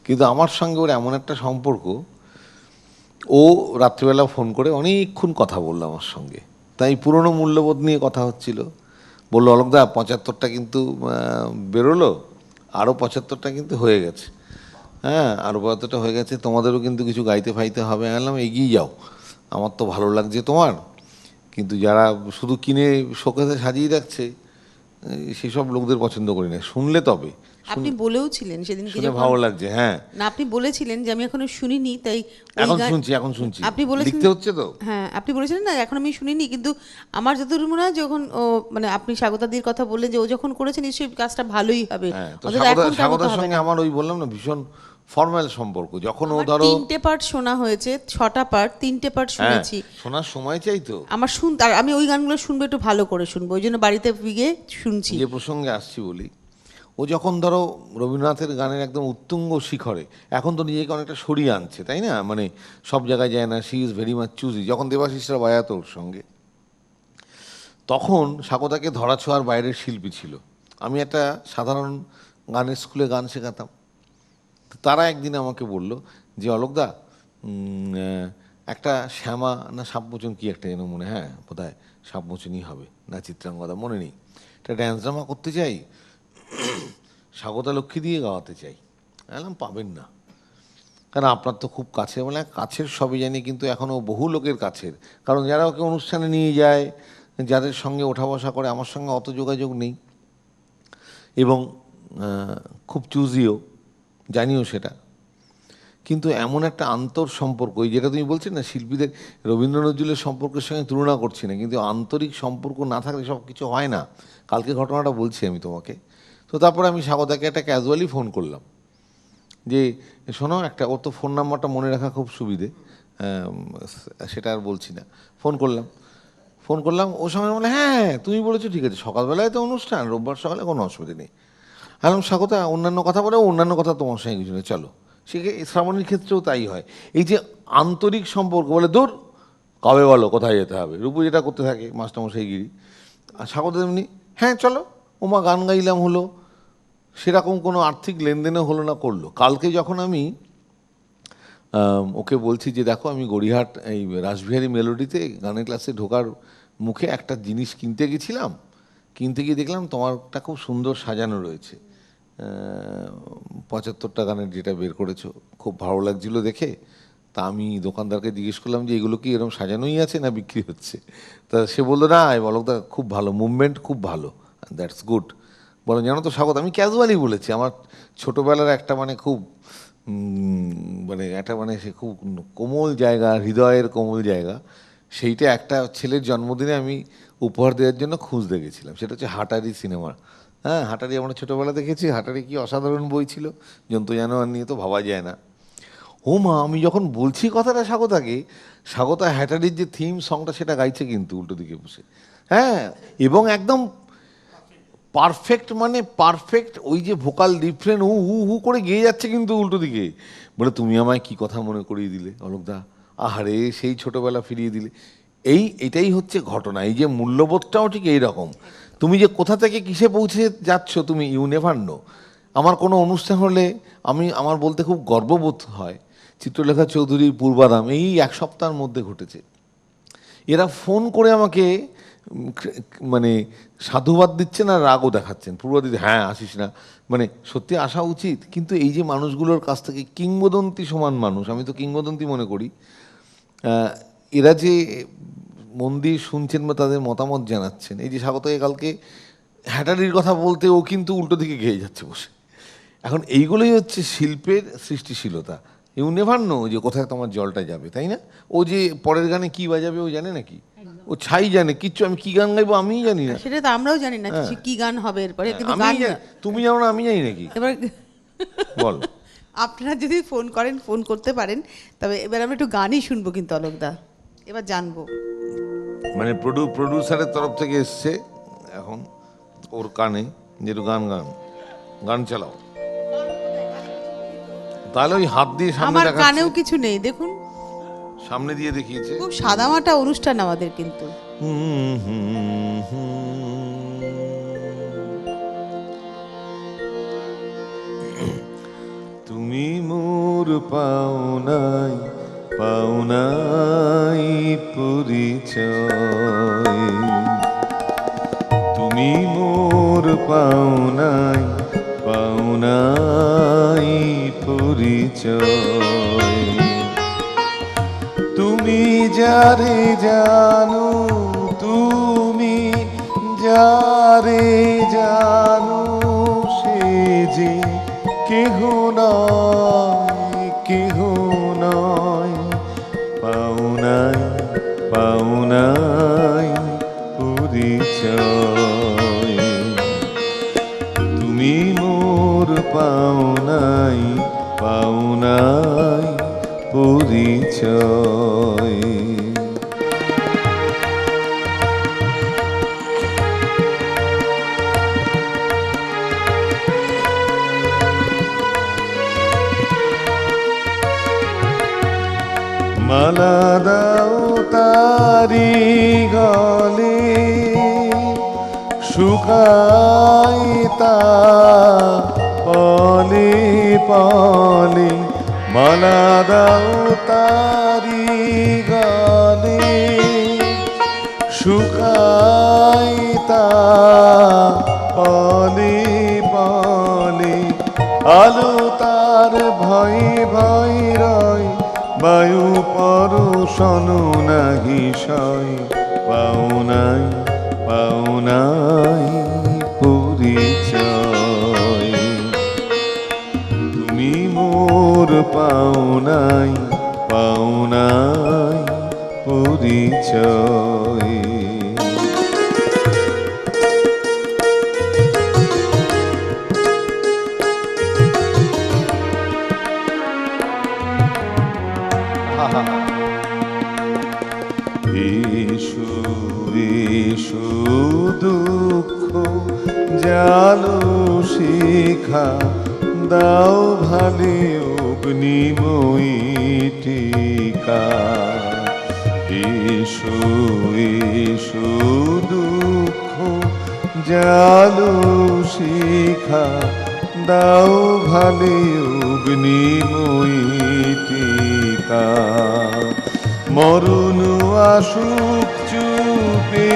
কিন্তু আমার সঙ্গে ওর এমন একটা সম্পর্ক, ও রাত্রিবেলা ফোন করে অনেকক্ষণ কথা বললো আমার সঙ্গে, তাই পুরনো মূল্যবোধ নিয়ে কথা হচ্ছিল। বললো, অলোকদা 75টা কিন্তু বেরোলো, আরও 75টা কিন্তু হয়ে গেছে, হ্যাঁ আরও 75টা হয়ে গেছে, তোমাদেরও কিন্তু কিছু গাইতে ফাইতে হবে। বললাম, এগিয়ে যাও, আমার তো ভালো লাগছে তোমার, কিন্তু যারা শুধু কিনে শোকেসে সাজিয়ে রাখছে সেসব লোকদের পছন্দ করি না, শুনলে তবে। আপনি বলেও ছিলেন সেদিনকে, শুনে ভালো লাগছে, হ্যাঁ না আপনি বলেছিলেন যে আমি এখনো শুনিনি, তাই ওই এখন গান- শুনছি আপনি বলেছেন, লিখতে হচ্ছে তো। হ্যাঁ আপনি বলেছিলেন না এখন আমি শুনিনি, কিন্তু আমার যতদূর মনে হয় যখন ও মানে আপনি স্বাগতাদির কথা বললেন যে ও যখন করেছে নিশ্চয়ই কাজটা ভালোই হবে, হ্যাঁ, তো অন্তত এখন তেমন তো স্বাগতার হবে সঙ্গে না। আমার ওই বললাম না ভীষণ ফর্মাল সম্পর্ক, যখন ও আমার ধরো 3টে পার্ট শোনা হয়েছে, 6টা পার্ট, 3টে পার্ট হ্যাঁ শুনেছি। শোনার সময় চাই তো। আমার আর আমি ওই গানগুলো শুনবো, একটু ভালো করে শুনবো, ওই জন্য বাড়িতে গিয়ে শুনছি। যে প্রসঙ্গে আসছি বলি, ও যখন ধরো রবীন্দ্রনাথের গানের একদম উত্তুঙ্গ শিখরে, এখন তো নিজেকে অনেকটা সরিয়ে আনছে, তাই না, মানে সব জায়গায় যায় না, she is very much choosy, যখন দেবাশিসরা বাজাতো ওর সঙ্গে, তখন স্বাগতাকে ধরাছোঁয়ার বাইরের শিল্পী ছিল। আমি একটা সাধারণ গানের স্কুলে গান শেখাতাম, তো তারা একদিন আমাকে বলল যে, অলোকদা একটা শ্যামা না সাপমোচন কি একটা যেন মনে, হ্যাঁ বোধহয় সাপমোচনই হবে, না চিত্রাঙ্গদা মনে নেই, একটা ড্যান্স ড্রামা করতে চাই, স্বাগতা লক্ষ্মী দিয়ে গাওয়াতে চাই। বললাম, পাবেন না, কারণ আপনার তো খুব কাছে, বলে কাছের সবই জানি, কিন্তু এখনও বহু লোকের কাছের, কারণ যারা ওকে অনুষ্ঠানে নিয়ে যায়, যাদের সঙ্গে ওঠা বসা করে, আমার সঙ্গে অত যোগাযোগ নেই, এবং খুব চুজিও, জানিও সেটা, কিন্তু এমন একটা আন্তর সম্পর্ক, ওই যেটা তুমি বলছিলে না শিল্পীদের, রবীন্দ্র নজরুলের সম্পর্কের সঙ্গে তুলনা করছি না, কিন্তু আন্তরিক সম্পর্ক না থাকলে সব কিছু হয় না। কালকে ঘটনাটা বলছি আমি তোমাকে। তো তারপরে আমি স্বাগতাকে একটা ক্যাজুয়ালি ফোন করলাম যে, শোনো একটা, ওর তো ফোন নাম্বারটা মনে রাখা খুব সুবিধে, সেটা আর বলছি না, ফোন করলাম ওর সঙ্গে, বলে হ্যাঁ তুমি বলেছো ঠিক আছে, সকালবেলায় তো অনুষ্ঠান, রোববার সকালে কোনো অসুবিধা নেই। বললাম, স্বাগতা অন্যান্য কথা বলে, অন্যান্য কথা তোমার সঙ্গে কিছু নেই, চলো। সে শ্রাবণীর ক্ষেত্রেও তাই হয়, এই যে আন্তরিক সম্পর্ক, বলে দূর কবে বলো কোথায় যেতে হবে, রূপু যেটা করতে থাকে মাস্টারমশাইগিরি, আর স্বাগত এমনি হ্যাঁ চলো, ওমা গান গাইলাম হলো, সেরকম কোনো আর্থিক লেনদেনও হলো না, করলো। কালকে যখন আমি ওকে বলছি যে দেখো, আমি গড়িয়াহাট এই রাসবিহারী মেলোডিতে গানের ক্লাসে ঢোকার মুখে একটা জিনিস কিনতে গেছিলাম, কিনতে গিয়ে দেখলাম তোমারটা খুব সুন্দর সাজানো রয়েছে, 75টা গানের যেটা বের করেছো, খুব ভালো লাগছিল দেখে, তা আমি দোকানদারকে জিজ্ঞেস করলাম যে এগুলো কি এরকম সাজানোই আছে না বিক্রি হচ্ছে? তা সে বললো না, বলকদা খুব ভালো মুভমেন্ট, খুব ভালো, দ্যাটস গুড। বলো জানো তো স্বাগত, আমি ক্যাজুয়ালি বলেছি, আমার ছোটোবেলার একটা মানে খুব মানে একটা মানে সে খুব কোমল জায়গা, হৃদয়ের কোমল জায়গা, সেইটা একটা ছেলের জন্মদিনে আমি উপহার দেওয়ার জন্য খুঁজতে গেছিলাম। সেটা হচ্ছে হাটারি সিনেমা। হ্যাঁ, হাটারি আমরা ছোটোবেলা দেখেছি। হাটারি কি অসাধারণ বই ছিল, জন্তু জানোয়ার নিয়ে তো ভাবা যায় না। ও মা, আমি যখন বলছি কথাটা স্বাগতাকে, স্বাগতা হ্যাটারির যে থিম সংটা সেটা গাইছে কিন্তু উল্টো দিকে বসে। হ্যাঁ, এবং একদম পারফেক্ট, মানে পারফেক্ট ওই যে ভোকাল ডিফারেন্ট হু হু হু করে গেয়ে যাচ্ছে কিন্তু উল্টো দিকে। বলে তুমি আমায় কি কথা মনে করিয়ে দিলে অলোকদা, আহারে সেই ছোটবেলা ফিরিয়ে দিলে। এটাই হচ্ছে ঘটনা। এই যে মূল্যবোধটাও ঠিক এই রকম। তুমি যে কোথা থেকে কিসে পৌঁছে যাচ্ছ তুমি ইউ নেভার নো। আমার কোনো অনুষ্ঠান হলে আমার বলতে খুব গর্ববোধ হয়, চিত্রলেখা চৌধুরীর পূর্বাদাম এই এক সপ্তাহের মধ্যে ঘটেছে। এরা ফোন করে আমাকে মানে সাধুবাদ দিচ্ছেন আর রাগও দেখাচ্ছেন, পূর্বাদ দিতে, হ্যাঁ আসিস না, মানে সত্যি আসা উচিত। কিন্তু এই যে মানুষগুলোর কাছ থেকে কিংবদন্তি সমান মানুষ, আমি তো কিংবদন্তি মনে করি, এরা যে মন দিয়ে শুনছেন বা তাদের মতামত জানাচ্ছেন। এই যে স্বাগতকে কালকে হ্যাটারির কথা বলতে ও কিন্তু উল্টো দিকে গেয়ে যাচ্ছে বসে। এখন এইগুলোই হচ্ছে শিল্পের সৃষ্টিশীলতা। ইউ নেভার নো যে কোথায় তোমার জলটা যাবে, তাই না? ও যে পরের গানে কি বাজাবে ও জানে নাকি? ও ছাই জানে কিচ্ছু। আমি কি গান গাইবো আমিই জানি না। সেটা তো আমরাও জানি না কি গান হবে এরপরে, কিন্তু তুমি জানো না আমি জানি নাকি? এবার বল। আপনারা যদি ফোন করেন, ফোন করতে পারেন, তবে এবার আমরা একটু গানই শুনবো কিন্তু অলোকদা, এবার জানবো। মানে প্রডিউসারের তরফ থেকে এসছে এখন ওর কানে যে একটু গান চালাও, তাহলে ওই হাত দিয়ে সামনে আমার দেখাচ্ছে। কানেও কিছু নেই, দেখুন সামনে দিয়ে দেখিয়েছে। খুব সাদামাটা অনুষ্ঠান আমাদের কিন্তু। তুমি মোর পাওনাই পাওনাই পরিচয়, তুমি মোর পাওনাই পাওনাই পরিচয়, তুমি যারে জানো, তুমি যারে জানো, সে যে কেহ নয়, কেহ নয়, পাওনাই পাওনাই পরিচয়, তুমি মোর পাওনাই পাওনাই পরিচয়। মালা দাও তারি গলে, শুকাই তা পলে পলে, মালা দাও তারি গলে, শুকাই তা পলে পলে, আলো তার ভয় ভয় রয়, বায়ু পরশন নাহি সয়, পাওনাই পাওনাই পরিচয়, তুমি মোর পাওনাই পাওনাই পরিচয়। এসো এসো দুঃখ জালো শিখা, দাও ভালে অগ্নিময়ী টিকা, এসো এসো দুঃখ জালো শিখা, দাও ভালে অগ্নিময়ী টিকা, মরণ আসুক চুপে,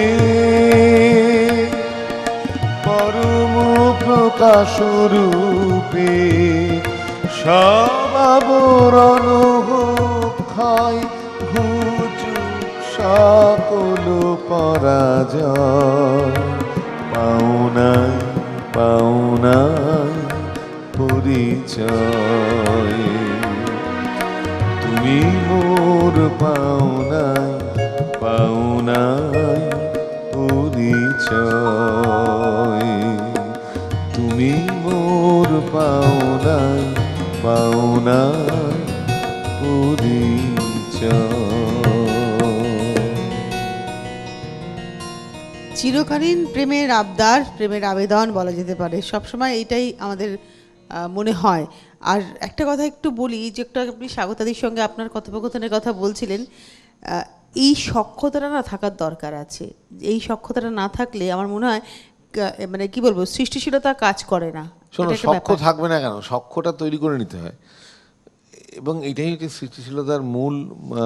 পরম প্রকাশ রূপে, সব আবরণ হোক হয় ঘুচুক সকল পরাজয়, পাওনায় পাওনায় পরিচয়। তুমি মোর পাওনায় পাওনায় পরিচয়, তুমি মোর পাওনায় পাওনায় চিরকালীন প্রেমের আবদার, প্রেমের আবেদন বলা যেতে পারে, সবসময় এইটাই আমাদের মনে হয়। আর একটা কথা একটু বলি, যে একটু আগে আপনি স্বাগতাদির সঙ্গে আপনার কথোপকথনের কথা বলছিলেন, এই সখ্যতাটা না থাকার দরকার আছে। এই সখ্যতাটা না থাকলে আমার মনে হয় মানে কি বলবো, সৃষ্টিশীলতা কাজ করে না। শোনো, এটা একটা সখ্য ব্যাপার। থাকবে না কেন, সখ্যটা তৈরি করে নিতে হয়, এবং এটাই হচ্ছে সৃষ্টিশীলতার মূল।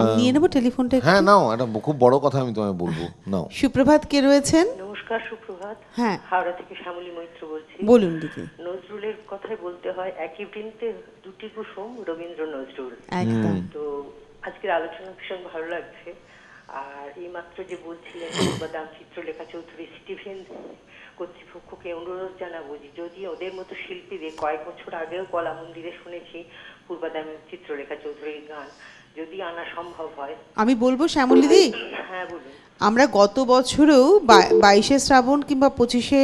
আমি নিয়ে নেবো টেলিফোনটা একটু। হ্যাঁ নাও, এটা খুব বড় কথা আমি তোমায় বলবো, নাও। সুপ্রভাত, কে রয়েছেন? নমস্কার, সুপ্রভাত। হ্যাঁ। হাওড়া থেকে শ্যামলী মৈত্র বলছি। বলুন দিদি। নজরুলের কথাই বলতে হয়, একই বৃন্তে দুটি কুসুম, রবীন্দ্র নজরুল। একদম। তো আজকের আলোচনা ভীষণ ভালো লাগছে। আর এই মাত্র যে বলছিলেন বাদাম চিত্রলেখা চৌধুরী, স্টিভেন কর্তৃপক্ষকে অনুরোধ জানাবো যে যদি ওদের মতো শিল্পীদের, কয়েক বছর আগেও কলা মন্দিরে শুনেছি পূর্বাদাম চিত্রলেখা চৌধুরীর গান, যদি আনা সম্ভব হয়। আমি বলবো শ্যামলীদি, হ্যাঁ বলুন। আমরা গত বছরেও 22শে শ্রাবণ কিংবা 25শে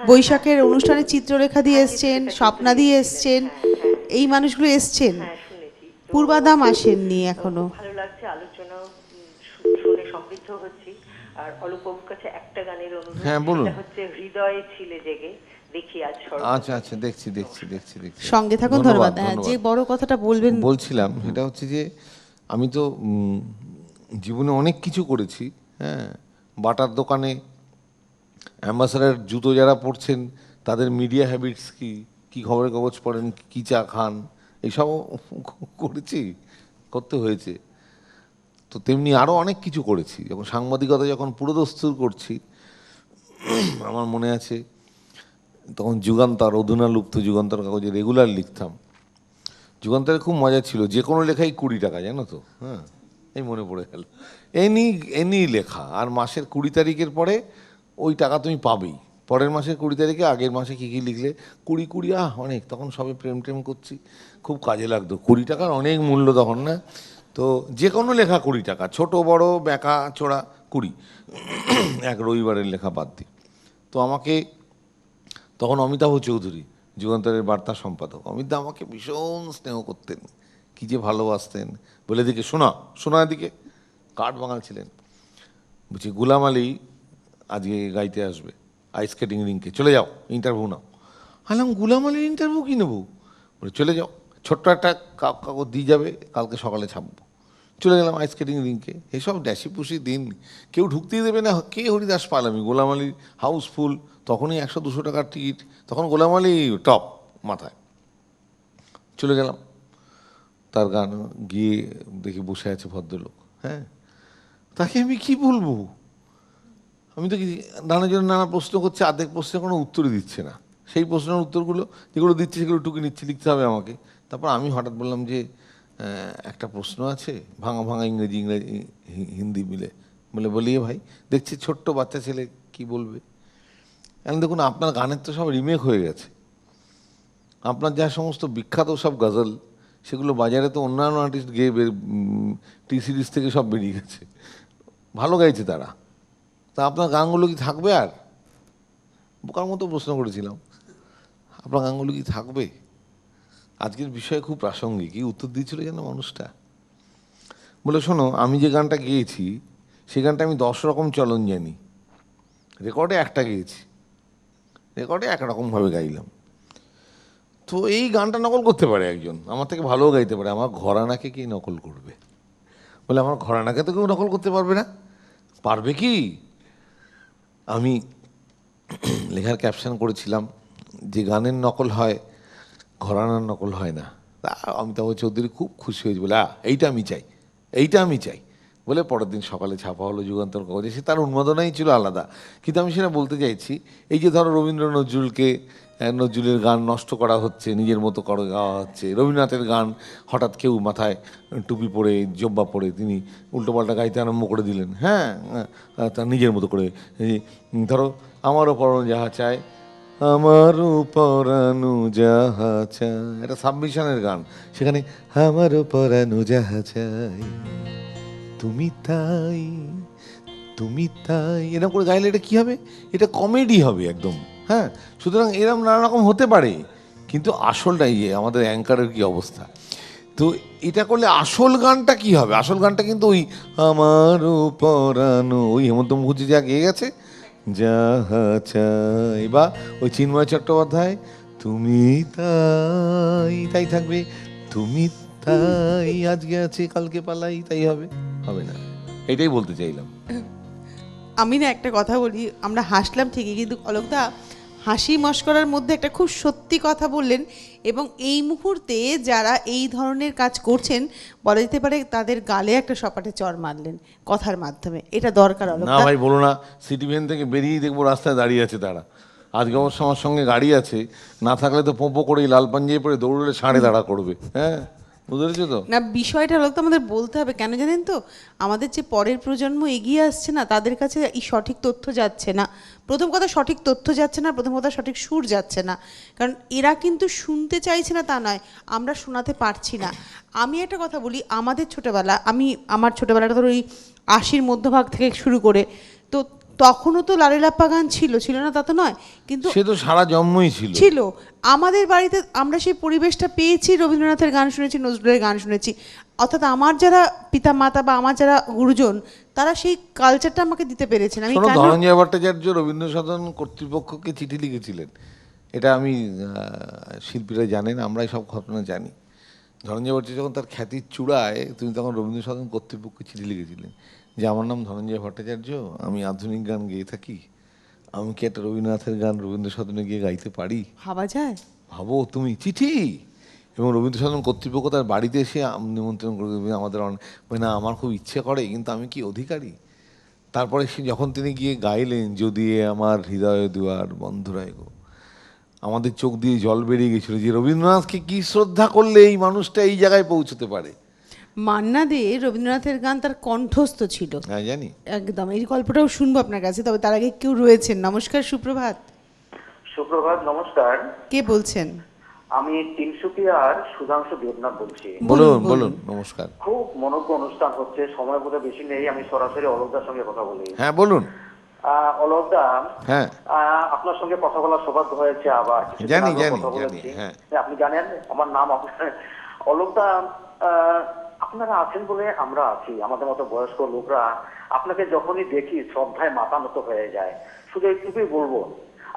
বৈশাখের অনুষ্ঠানে চিত্রলেখা দিয়ে এসছেন, স্বপ্না দিয়ে এসছেন, এই মানুষগুলো এসছেন। হ্যাঁ শুনেছি। তো পূর্বাদাম আসেননি এখনো। ভালো লাগছে, আলোচনাও শুনে সমৃদ্ধ হচ্ছি। আর অলোকবাবুর কাছে একটা গানের অনুরোধ, হ্যাঁ, বলুন। সেটা হচ্ছে হৃদয়ে ছিলে জেগে দেখি আজ স্বর্গ। আচ্ছা আচ্ছা, দেখছি দেখছি দেখছি দেখছি। সঙ্গে থাকুন, ধন্যবাদ। হ্যাঁ, যে বড় কথাটা বলবেন বলছিলাম সেটা হচ্ছে যে আমি তো জীবনে অনেক কিছু করেছি। হ্যাঁ, বাটার দোকানে অ্যাম্বাসাডার জুতো যারা পরছেন তাদের মিডিয়া হ্যাবিটস কি, কী খবরের কাগজ পড়েন, কী চা খান, এইসবও করেছি, করতে হয়েছে। তো তেমনি আরও অনেক কিছু করেছি। যখন সাংবাদিকতা যখন পুরোদস্তুর করছি, আমার মনে আছে তখন যুগান্তর, অধুনা লুপ্ত যুগান্তর কাগজে রেগুলার লিখতাম। যুগান্তরে খুব মজা ছিল, যে কোনো লেখাই 20 টাকা, জানো তো। হ্যাঁ, এই মনে পড়ে গেল, এনি লেখা, আর মাসের 20 তারিখের পরে ওই টাকা তুমি পাবেই। পরের মাসের 20 তারিখে আগের মাসে কী কী লিখলে 20 অনেক, তখন সবে প্রেম টেম করছি, খুব কাজে লাগতো। 20 টাকার অনেক মূল্য তখন, না? তো যে কোনো লেখা 20 টাকা, ছোট বড় ব্যাকা চোরা 20, এক রবিবারের লেখা বাদ দিই। তো আমাকে তখন অমিতাভ চৌধুরী, যুগান্তরের বার্তা সম্পাদক, অমিত আমাকে ভীষণ স্নেহ করতেন, কী যে ভালোবাসতেন। বলে দিকে শোনা দিকে, কাঠ বাঙাল ছিলেন। বলছি গুলাম আলী আজকে গাইতে আসবে আইস স্কেটিং রিঙ্কে, চলে যাও, ইন্টারভিউ নাও। আলাম গুলাম আলীর ইন্টারভিউ কী নেবো? বলে চলে যাও, ছোট্ট একটা কাগজ দিয়ে যাবে, কালকে সকালে ছাপবো। চলে গেলাম আইস স্কেটিং রিঙ্কে। এসব ড্যাসি পুষি দিন, কেউ ঢুকতেই দেবে না। কে হরিদাস পাল, আমি গোলাম আলীর হাউসফুল, তখনই 100-200 টাকার টিকিট, তখন গোলাম আলী টপ মাথায়। চলে গেলাম, তার গান গিয়ে দেখি বসে আছে ভদ্রলোক। হ্যাঁ, তাকে আমি কি বলবো? আমি তো নানার জন্য নানা প্রশ্ন করছে, অর্ধেক প্রশ্নের কোনো উত্তরই দিচ্ছে না। সেই প্রশ্নের উত্তরগুলো যেগুলো দিচ্ছে সেগুলো টুকে নিচ্ছে, লিখতে হবে আমাকে। তারপর আমি হঠাৎ বললাম যে একটা প্রশ্ন আছে, ভাঙা ভাঙা ইংরেজি হিন্দি মিলে। বলিয়ে ভাই, দেখছি ছোট্ট বাচ্চা ছেলে কি বলবে। এখন দেখুন, আপনার গানের তো সব রিমেক হয়ে গেছে। আপনার যা সমস্ত বিখ্যাত সব গজল, সেগুলো বাজারে তো অন্যান্য আর্টিস্ট গেয়ে টি সিরিজ থেকে সব বেরিয়ে গেছে, ভালো গাইছে তারা। তা আপনার গানগুলো কি থাকবে? আর বোকার মতো প্রশ্ন করেছিলাম, আপনার গানগুলো কি থাকবে? আজকের বিষয়ে খুব প্রাসঙ্গিক। কি উত্তর দিয়েছিল যেন মানুষটা, বলে শোনো, আমি যে গানটা গেয়েছি সেই গানটা আমি 10 রকম চলন জানি, রেকর্ডে একটা গেয়েছি, রেকর্ডে একরকমভাবে গাইলাম। তো এই গানটা নকল করতে পারে একজন, আমার থেকে ভালোও গাইতে পারে, আমার ঘরানাকে কি নকল করবে? বলে আমার ঘরানাকে তো কেউ নকল করতে পারবে না। পারবে কি? আমি লেখার ক্যাপশন করেছিলাম যে গানের নকল হয়, ঘরানার নকল হয় না। তা অমিতাভ চৌধুরী খুব খুশি হয়েছে, বলে এইটা আমি চাই, এইটা আমি চাই। বলে পরের দিন সকালে ছাপা হলো যুগান্তর কাগজে। সে তার উন্মাদনাই ছিল আলাদা। কিন্তু আমি সেটা বলতে চাইছি, এই যে ধরো রবীন্দ্র নজরুলকে নজরুলের গান নষ্ট করা হচ্ছে, নিজের মতো করে গাওয়া হচ্ছে। রবীন্দ্রনাথের গান হঠাৎ কেউ মাথায় টুপি পরে জব্বা পরে তিনি উল্টোপাল্টা গাইতে আরম্ভ করে দিলেন, হ্যাঁ, তার নিজের মতো করে। এই ধরো আমারও পরানো যাহা চায়, আমারও পরানো যাহা চায়, এটা সাবমিশনের গান। সেখানে আমারও পরানো যাহা চায় তুমি তাই, তুমি তাই, এরকম করে গাইলে এটা কী হবে? এটা কমেডি হবে একদম। হ্যাঁ, সুতরাং এরকম নানা রকম হতে পারে, কিন্তু আসলটাই আমাদের অ্যাঙ্কারের কী অবস্থা। তো এটা করলে আসল গানটা কি হবে? আসল গানটা কিন্তু ওই আমারও পরানো, ওই হেমন্ত মুখার্জি যা গেয়ে গেছে যাহা চাই, বা ওই চিন্ময় চট্টোপাধ্যায় তুমি তাই, তাই থাকবে, তুমি তাই, আজকে আছে কালকে পালাই, তাই হবে? হবে না। এটাই বলতে চাইলাম। আমি না একটা কথা বলি, আমরা হাসলাম ঠিকই, কিন্তু অলোকদা হাসি মশকরার মধ্যে একটা খুব সত্যি কথা বললেন। এবং এই মুহূর্তে যারা এই ধরনের কাজ করছেন, বলা যেতে পারে তাদের গালে একটা সপাটে চড় মারলেন কথার মাধ্যমে। এটা দরকার না অলোকদা। ভাই বলো না, সিটি ভ্যান থেকে বেরিয়েই দেখবো রাস্তায় দাঁড়িয়ে আছে তারা। আজকে অবশ্য আমার সঙ্গে গাড়ি আছে, না থাকলে তো পোঁপো করেই লাল পাঞ্জাবি পরে দৌড়লে সাড়ে দাঁড়া করবে। হ্যাঁ, বুঝতে পেরেছো তো? না, বিষয়টা হলো তো আমাদের বলতে হবে, কেন জানেন তো? আমাদের যে পরের প্রজন্ম এগিয়ে আসছে না, তাদের কাছে এই সঠিক তথ্য যাচ্ছে না। প্রথম কথা সঠিক তথ্য যাচ্ছে না, প্রথম কথা সঠিক সুর যাচ্ছে না। কারণ এরা কিন্তু শুনতে চাইছে না তা নয়, আমরা শোনাতে পারছি না। আমি একটা কথা বলি, আমাদের ছোটোবেলা, আমার ছোটোবেলাটা ধরো ওই 80-র মধ্যভাগ থেকে শুরু করে, তো তখনও তো লালিলাপ্পা গান ছিল না তা তো নয়, কিন্তু সে তো সারা জন্মই ছিল। ছিল আমাদের বাড়িতে। আমরা সেই পরিবেশটা পেয়েছি, রবীন্দ্রনাথের গান শুনেছি, নজরুলের গান শুনেছি। অর্থাৎ আমার যারা পিতা মাতা বা আমার যারা গুরুজন, তারা সেই কালচারটা আমাকে দিতে পেরেছেন। আমি শোনো, কেন ধনঞ্জয় ভট্টাচার্য রবীন্দ্র সদন কর্তৃপক্ষকে চিঠি লিখেছিলেন, এটা আমি শিল্পীরা জানেন, আমরাই সব ঘটনা জানি। ধনঞ্জয় ভট্টাচার্য যখন তার খ্যাতির চূড়ায়, তিনি তখন রবীন্দ্র সদন কর্তৃপক্ষকে চিঠি লিখেছিলেন যে আমার নাম ধনঞ্জয় ভট্টাচার্য, আমি আধুনিক গান গেয়ে থাকি, আমি কি একটা রবীন্দ্রনাথের গান রবীন্দ্র সদনে গিয়ে গাইতে পারি? ভাবা যায়? ভাবো তুমি, চিঠি। এবং রবীন্দ্র সদন কর্তৃপক্ষ তার বাড়িতে এসে নিমন্ত্রণ করে দেবে আমাদের না, আমার খুব ইচ্ছে করে, কিন্তু আমি কি অধিকারী? তারপরে সে যখন তিনি গিয়ে গাইলেন, যদি আমার হৃদয় দুয়ার বন্ধ রায় গো, আমাদের চোখ দিয়ে জল বেরিয়ে গেছিল যে রবীন্দ্রনাথকে কি শ্রদ্ধা করলে এই মানুষটা এই জায়গায় পৌঁছতে পারে। মান্না দে রবীন্দ্রনাথের গান তার কণ্ঠস্থ ছিল। হ্যাঁ জানি। একদম, এই গল্পটাও শুনবো আপনার কাছে, তবে তার আগে কেউ রয়েছেন। নমস্কার, সুপ্রভাত। সুপ্রভাত, নমস্কার। কে বলছেন? আমি তিনসুকিয়ার সুধাংশু দেবনাথ বলছি। বলুন বলুন। নমস্কার। খুব মনোজ্ঞ অনুষ্ঠান হচ্ছে, সময় বোধহয় বেশি নেই, আমি সরাসরি অলোকদার সঙ্গে কথা বলি। হ্যাঁ বলুন। অলোকদা, হ্যাঁ, আপনার সঙ্গে কথা বলার সৌভাগ্য হয়েছে। আবার জানি কথা জানি বলেছি। হ্যাঁ, আপনি জানেন আমার নাম আপনার অলোকদা। আপনারা আছেন বলে আমরা আছি, আমাদের মতো বয়স্ক লোকরা আপনাকে যখনই দেখি শ্রদ্ধায় মাথা নত হয়ে যায়। শুধু এইটুকুই বলবো,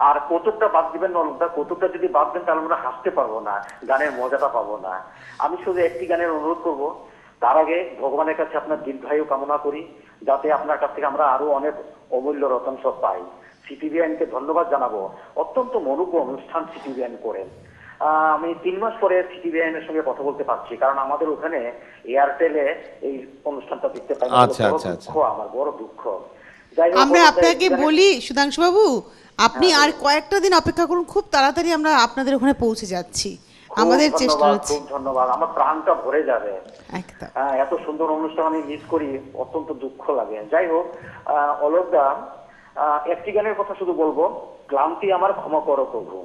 আর কৌতুকটা বাদ দিবেন না অলোকদা, কৌতুকটা যদি বাদ দেন তাহলে আমরা হাসতে পারবো না, গানের মজাটা পাবো না। আমি শুধু একটি গানের অনুরোধ করব, তার আগে ভগবানের কাছে আপনার দীর্ঘায়ু কামনা করি, যাতে আপনার কাছ থেকে আমরা আরো অনেক অমূল্য রতন সব পাই। সিটিভিএনকে ধন্যবাদ জানাবো, অত্যন্ত মনোজ্ঞ অনুষ্ঠান সিটিভিএন করেন। আমি 3 মাস পরে সিটিভিএন এর সঙ্গে কথা বলতে পারছি, কারণ আমাদের ওখানে এয়ারটেলে এই অনুষ্ঠানটা দেখতে পাই। আচ্ছা আচ্ছা আচ্ছা, আমার বড় দুঃখ। আমরা আপনাকে বলি সুধাংশু বাবু, আপনি আর কয়েকটা দিন অপেক্ষা করুন, খুব তাড়াতাড়ি আমরা আপনাদের ওখানে পৌঁছে যাচ্ছি। আমাদের চেষ্টা হচ্ছে। খুব ধন্যবাদ, আমার প্রাণটা ভরে যাবে। একদম, এত সুন্দর অনুষ্ঠান আমি মিস করি, অত্যন্ত দুঃখ লাগে। যাই হোক, অলোকদা, একটি গানের কথা শুধু বলবো, ক্লান্তি আমার ক্ষমা করো প্রভু।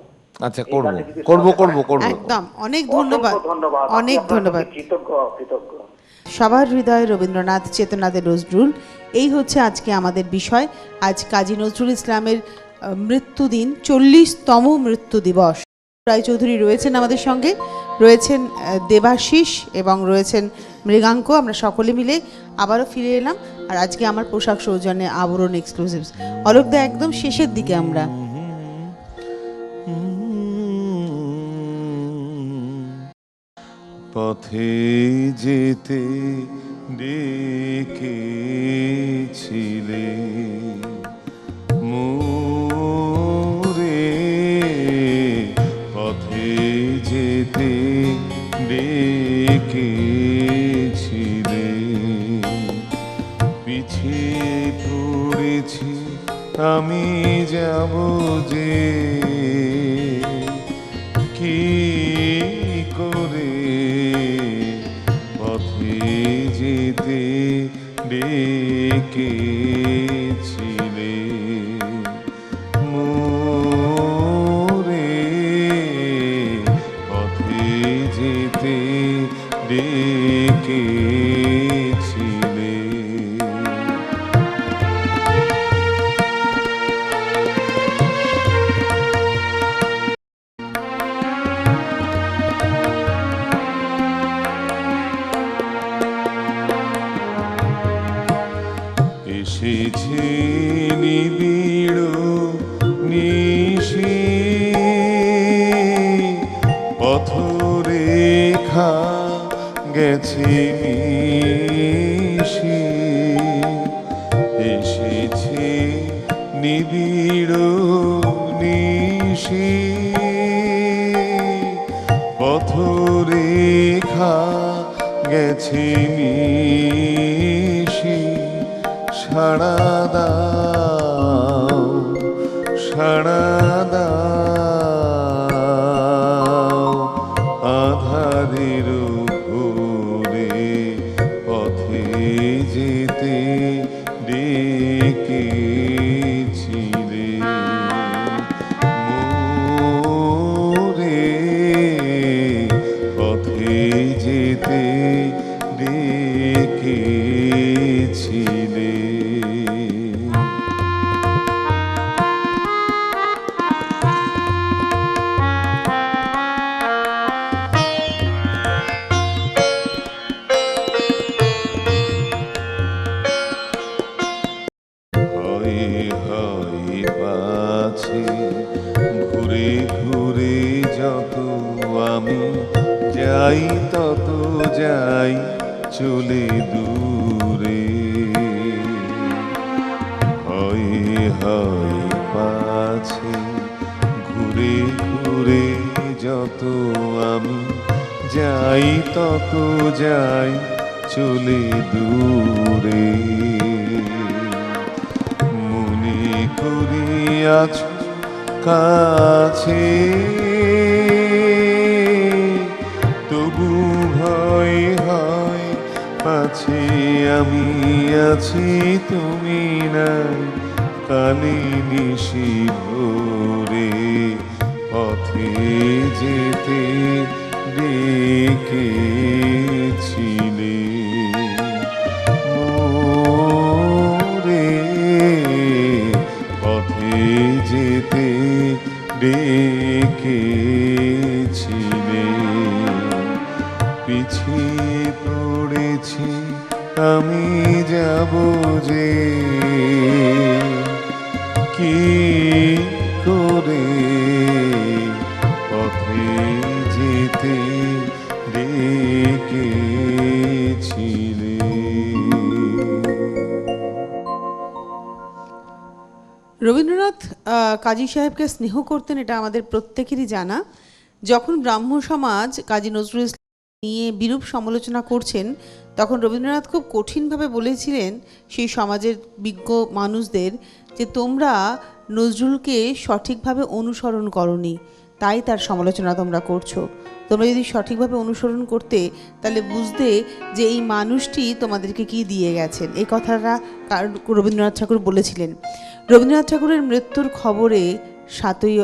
আচ্ছা করবো। একদম, অনেক ধন্যবাদ, অনেক ধন্যবাদ। কৃতজ্ঞ। সবার হৃদয়ে রবীন্দ্রনাথ, চেতনাতে নজরুল, এই হচ্ছে আজকে আমাদের বিষয়। আজ কাজী নজরুল ইসলামের মৃত্যুদিন, 40তম মৃত্যু দিবস। রায়চৌধুরী রয়েছেন আমাদের সঙ্গে, রয়েছেন দেবাশিস এবং রয়েছেন মৃগাঙ্ক। আমরা সকলে মিলে আবারও ফিরে এলাম। আর আজকে আমার পোশাক সৌজন্যে আবরণ এক্সক্লুসিভস। অলোকদা, একদম শেষের দিকে আমরা। পথে যেতে ডেকেছিলে মোরে, পথে যেতে ডেকেছিলে, পিছিয়ে পড়েছি আমি যাব যে, কি করে পথে যেতে ডেকেছিলে মোরে, পথে যেতে ডেকেছিলে। এসেছে নিবিড় নিশি, পথরেখা গেছে মিশি। এসেছে নিবিড় নিশি, পথরেখা গেছে মিশি। সাড়া দাও, সাড়া দাও, আধারের ঘোরে পথে যেতে ডেকেছিলে মোরে, পথে যেতে ডেকেছিলে। হয় হয় পাছে ঘুরে ঘুরে যত আমি যাই তত যাই চলে দূরে। হয় হয় পাছে ঘুরে ঘুরে যত আমি যাই তত যাই চলে দূরে। মনে করিয়াছ কাছে তবু ভয় হয় পাছে আমি আছি তুমি নাই। কালে নিশি ভোরে পথে যেতে ডেকেছিলে মোরে, পথে যেতে ডেকেছিলে। পিছিয়ে পড়েছি আমি যাব যে কি করে পথে যেতে ডেকেছিলে। রবীন্দ্রনাথ কাজী সাহেবকে স্নেহ করতেন, এটা আমাদের প্রত্যেকেরই জানা। যখন ব্রাহ্ম সমাজ কাজী নজরুল ইসলাম নিয়ে বিরূপ সমালোচনা করছেন, তখন রবীন্দ্রনাথ খুব কঠিনভাবে বলেছিলেন সেই সমাজের বিজ্ঞ মানুষদের যে তোমরা নজরুলকে সঠিকভাবে অনুসরণ করনি, তাই তার সমালোচনা তোমরা করছো। তোমরা যদি সঠিকভাবে অনুসরণ করতে তাহলে বুঝতে যে এই মানুষটি তোমাদেরকে কি দিয়ে গেছেন। এই কথাটা রবীন্দ্রনাথ ঠাকুর বলেছিলেন। রবীন্দ্রনাথ ঠাকুরের মৃত্যুর খবরে 7ই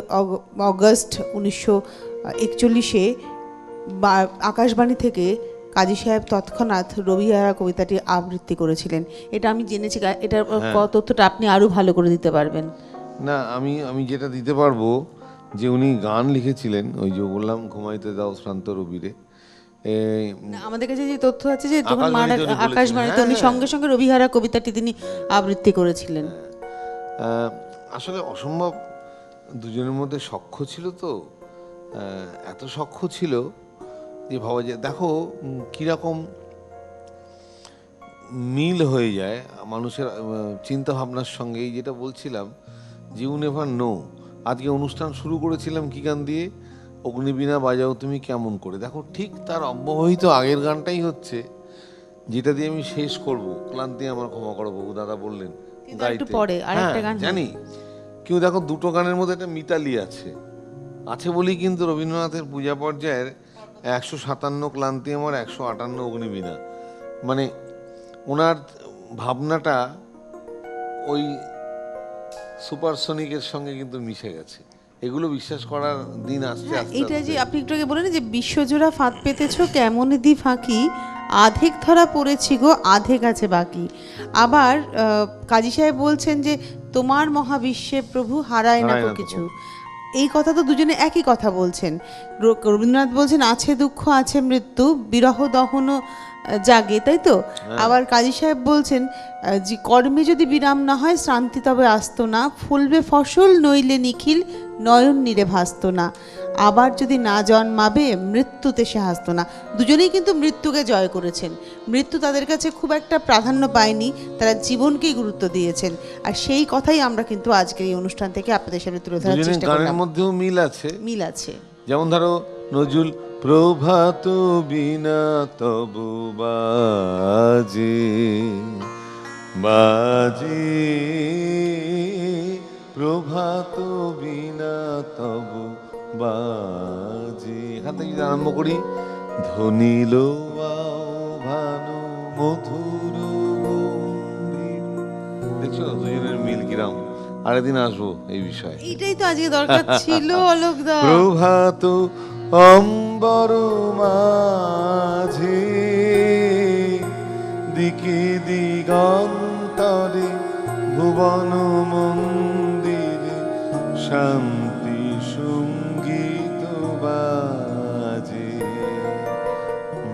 অগস্ট 1941 আকাশবাণী থেকে কাজী সাহেব তৎক্ষণাৎ রবিহারা কবিতাটি আবৃত্তি করেছিলেন। এটা আমি জেনেছি, এটার তথ্যটা আপনি আরো ভালো করে দিতে পারবেন। না, আমি যেটা দিতে পারবো যে উনি গান লিখেছিলেন, ওই যে বললাম ঘুমাইতে দাও শ্রান্ত রবিরে। আমাদের কাছে যে তথ্য আছে যে তখন আকাশবাণীতে উনি সঙ্গে সঙ্গে রবিহারা কবিতাটি তিনি আবৃত্তি করেছিলেন। আসলে অসম্ভব দুজনের মধ্যে সখ্য ছিল, তো এত সখ্য ছিল যে ভাবা যায়, দেখো কিরকম মিল হয়ে যায় মানুষের চিন্তা ভাবনার সঙ্গে। এই যেটা বলছিলাম যে ইউ নেভার নো, আজকে অনুষ্ঠান শুরু করেছিলাম কি গান দিয়ে, অগ্নিবীণা বাজাও তুমি কেমন করে। দেখো ঠিক তার অব্যবহিত আগের গানটাই হচ্ছে যেটা দিয়ে আমি শেষ করব। ক্লান্তি আমার ক্ষমা করো বাবু, দাদা বললেন গাইতে, পরে আরেকটা গান জানি। কিন্তু দেখো দুটো গানের মধ্যে একটা মিতালি আছে, আছে বলেই কিন্তু রবীন্দ্রনাথের পূজা পর্যায়ের 157 ক্লান্তি আমার 158 অগ্নিবীণা, মানে ওনার ভাবনাটা ওই সুপারসনিকের সঙ্গে কিন্তু মিশে গেছে। এগুলো বিশ্বাস করার দিন আসছে আস্তে এটা যে আস্তে। আপনি একটু আগে বলেন যে বিশ্বজোড়া ফাঁদ পেতেছ কেমন দি ফাঁকি, আধেক ধরা পড়েছি গো আধেক আছে বাকি। আবার কাজী সাহেব বলছেন যে তোমার মহাবিশ্বে প্রভু হারায় না হারায় তো না তো কিছু। এই কথা তো দুজনে একই কথা বলছেন। রবীন্দ্রনাথ বলছেন আছে দুঃখ আছে মৃত্যু, বিরহ দহন জাগে, তাই তো? আবার কাজী সাহেব বলছেন যে কর্মে যদি বিরাম না হয় শ্রান্তি তবে আসতো না, ফলবে ফসল নইলে নিখিল নয়ন নীরে ভাসতো না, আবার যদি না জন্মাবে মৃত্যুতে সে হাসতো না। দুজনেই কিন্তু মৃত্যুকে জয় করেছেন। মৃত্যু তাদের কাছে খুব একটা প্রাধান্য পায়নি, তারা জীবনকেই গুরুত্ব দিয়েছেন। আর সেই কথাই আমরা কিন্তু আজকের এই অনুষ্ঠান থেকে আপনাদের সামনে তুলে ধরার দুজনের চেষ্টা গানের করলাম। মধ্যেও মিল আছে। মিল আছে। যেমন ধরো নজরুল প্রভাত বিনা তবু বাজে বাজে, প্রভাত বিনা তবু বাজে, এখান থেকে যদি আরম্ভ করি, ধ্বনিল ভানু মধুর গম্ভীর। দেখছো দুজনের মিল কিরাম। আরেকদিন আসবো এই বিষয়ে। এইটাই তো আজকে দরকার ছিল অলোকদা। প্রভাত অম্বর মাঝে দিকে দিগন্তরে ভুবন মন্দিরে শান্তি সঙ্গীত বাজে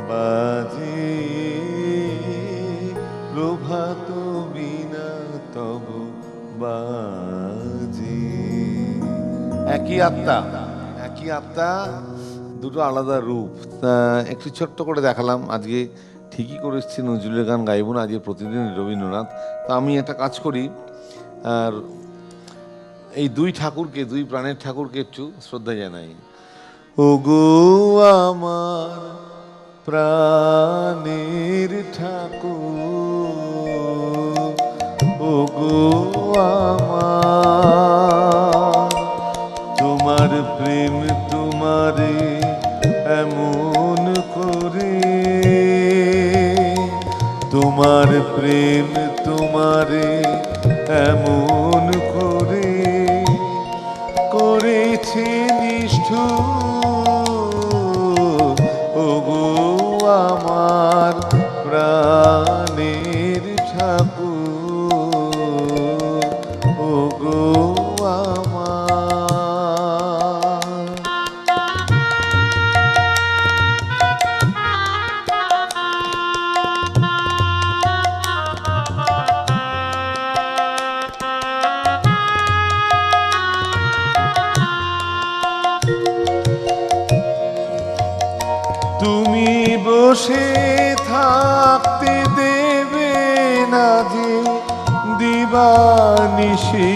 বাজে, প্রভাত বিনা তব বাজে। একই আত্মা, একই আত্মা, দুটো আলাদা রূপ। তা একটু ছোট্ট করে দেখালাম। আজকে ঠিকই করে এসেছি নজরুলের গান গাইব না, আজকে প্রতিদিন রবীন্দ্রনাথ। তা আমি একটা কাজ করি, আর এই দুই ঠাকুরকে, দুই প্রাণের ঠাকুরকে একটু শ্রদ্ধা জানাই। ওগো আমার প্রাণের ঠাকুর, ওগো আমার, তোমার প্রেম তোমারে এমন করে, তোমার প্রেম তোমারে এমন করে করেছে নিষ্ঠুর, ওগো আমার প্রাণের ঠাকুর, ওগো আমার। তুমি বসে থাকতে দেবে না যে দিবানিশি,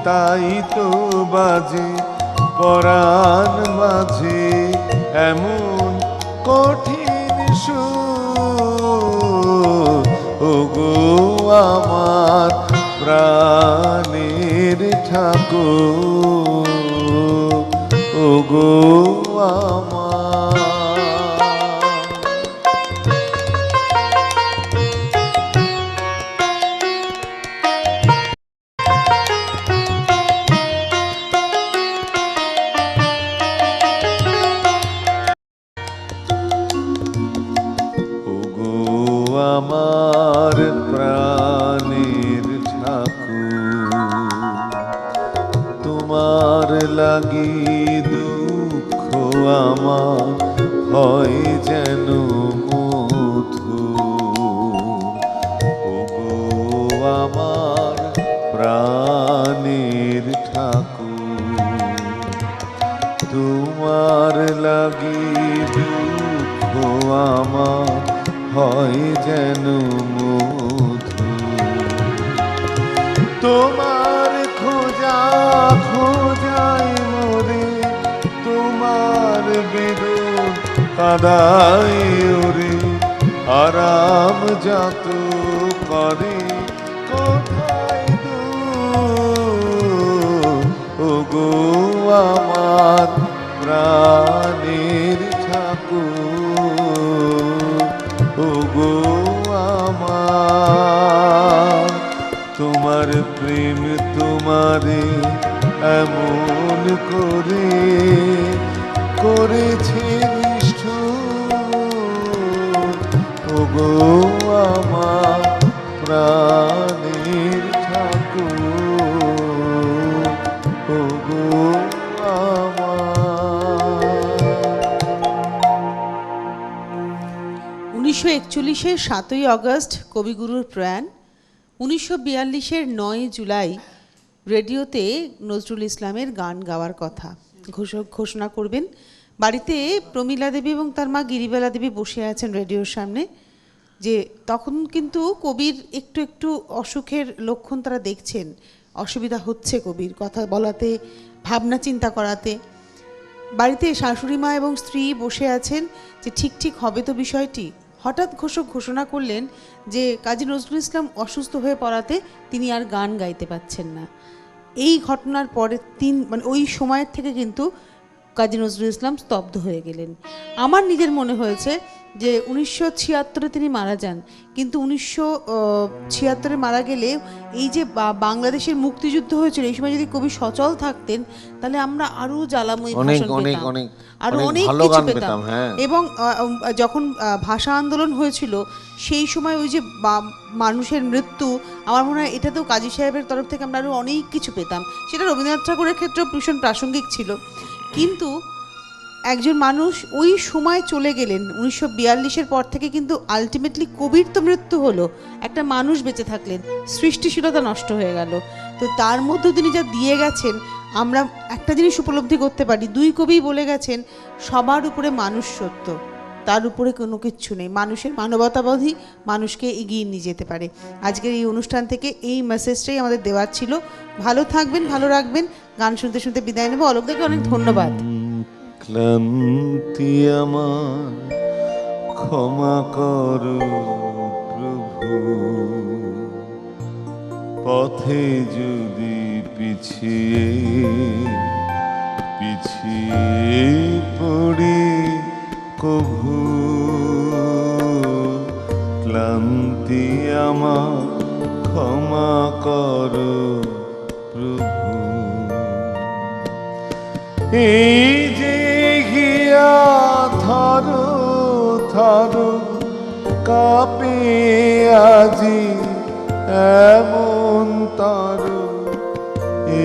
তাই তো বাজে পরাণ মাঝে এমন কঠিন সুর, ওগো আমার প্রাণের ঠাকুর, ওগো আমার। আমার প্রাণের ঠাকুর, তোমার লাগি দুঃখ আমার হয় যেন মধুর, ওগো আমার প্রাণের ঠাকুর, তোমার লাগি দুঃখ আমার হয় যেন মধুর, তোমার খোঁজা খোঁজায় মোরে, তোমার বেদন কাদায় ওরে, আরাম যাত করে কোথায় দূর, ওগো আমার প্রাণের ঠাকুর, ওগো আমার তোমার প্রেম তোমারে এমন করে করেছে নিষ্ঠুর, ওগো আমার প্রাণের ঠাকুর, ওগো আমার। 1941-এর 7ই আগস্ট কবিগুরুর প্রয়াণ। 1942-এর 9 জুলাই রেডিওতে নজরুল ইসলামের গান গাওয়ার কথা ঘোষণা করবেন। বাড়িতে প্রমীলা দেবী এবং তার মা গিরিবালা দেবী বসে আছেন রেডিওর সামনে। যে তখন কিন্তু কবির একটু একটু অসুখের লক্ষণ তারা দেখছেন, অসুবিধা হচ্ছে কবির কথা বলাতে, ভাবনা চিন্তা করাতে। বাড়িতে শাশুড়ি মা এবং স্ত্রী বসে আছেন যে ঠিক ঠিক হবে তো বিষয়টি। হঠাৎ ঘোষণা করলেন যে কাজী নজরুল ইসলাম অসুস্থ হয়ে পড়াতে তিনি আর গান গাইতে পাচ্ছেন না। এই ঘটনার পরে ওই সময়ের থেকে কিন্তু কাজী নজরুল ইসলাম স্তব্ধ হয়ে গেলেন। আমার নিজের মনে হয়েছে যে 1976-এ তিনি মারা যান, কিন্তু 1976-এ মারা গেলে এই যে বাংলাদেশের মুক্তিযুদ্ধ হয়েছিল, এই সময় যদি কবি সচল থাকতেন তাহলে আমরা আরো জ্বালাময়ী ভাষণ পেতাম, আরো অনেক কিছু পেতাম। এবং যখন ভাষা আন্দোলন হয়েছিল সেই সময় ওই যে মানুষের মৃত্যু, আমার মনে হয় এটাতেও কাজী সাহেবের তরফ থেকে আমরা আরো অনেক কিছু পেতাম। সেটা রবীন্দ্রনাথ ঠাকুরের ক্ষেত্রেও ভীষণ প্রাসঙ্গিক ছিল। কিন্তু একজন মানুষ ওই সময় চলে গেলেন 1942-এর পর থেকে, কিন্তু আলটিমেটলি কবির তো মৃত্যু হলো, একটা মানুষ বেঁচে থাকলেন, সৃষ্টিশীলতা নষ্ট হয়ে গেল। তো তার মধ্যে তিনি যা দিয়ে গেছেন, আমরা একটা জিনিস উপলব্ধি করতে পারি, দুই কবি বলে গেছেন সবার উপরে মানুষ সত্য, তার উপরে কোনো কিচ্ছু নেই। মানুষের মানবতাবোধই মানুষকে এগিয়ে নিয়ে যেতে পারে। আজকের এই অনুষ্ঠান থেকে এই মেসেজটাই আমাদের দেওয়ার ছিল। ভালো থাকবেন, ভালো রাখবেন। গান শুনতে শুনতে বিদায় নেব। অলোকদাকে অনেক ধন্যবাদ। ক্লান্তি আমার ক্ষমা করো প্রভু, পথে যদি পিছিয়ে পড়ি কভু, ক্লান্তি আমার ক্ষমা করো প্রভু। এই যে গিয়া থরো থরো কাঁপে আজি এমন তর,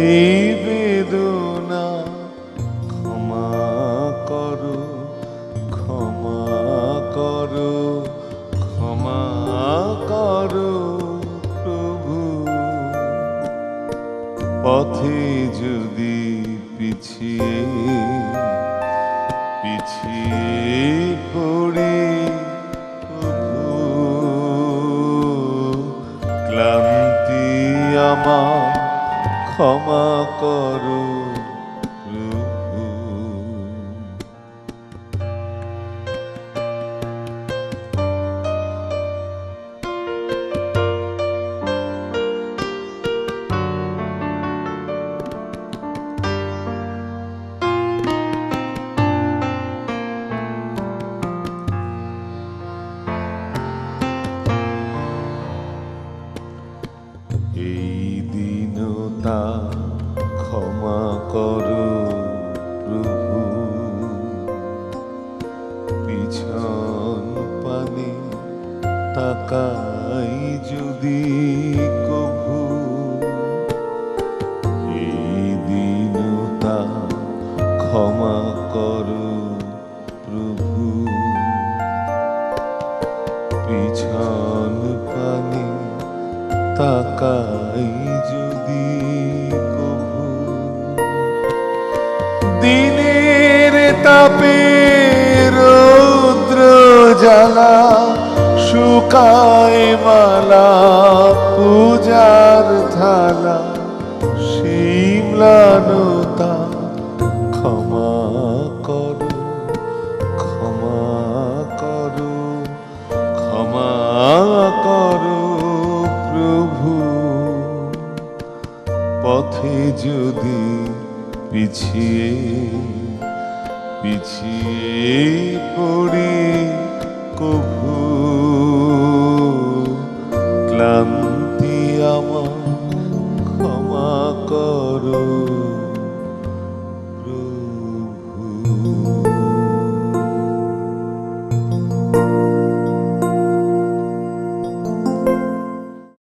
এই বেদনা ক্ষমা করো, ক্ষমা করো, ক্ষমা করো প্রভু। পথে যদি পিছিয়ে পড়ি প্রভু, ক্লান্তি আমার ক্ষমা করো প্রভু। ক্ষমা করো প্রভু, পিছন পানে তাকাই যদি কভু, এই দীনতা ক্ষমা করো প্রভু, পিছন পানে তাকাই যদি কভু, দিনের তাপে রৌদ্র জ্বালা শুকায় মালা পূজার থালা, শিমলানতা ক্ষমা করো, ক্ষমা করো, ক্ষমা করো প্রভু। পথে যদি পিছিয়ে পিছিয়ে পড়ি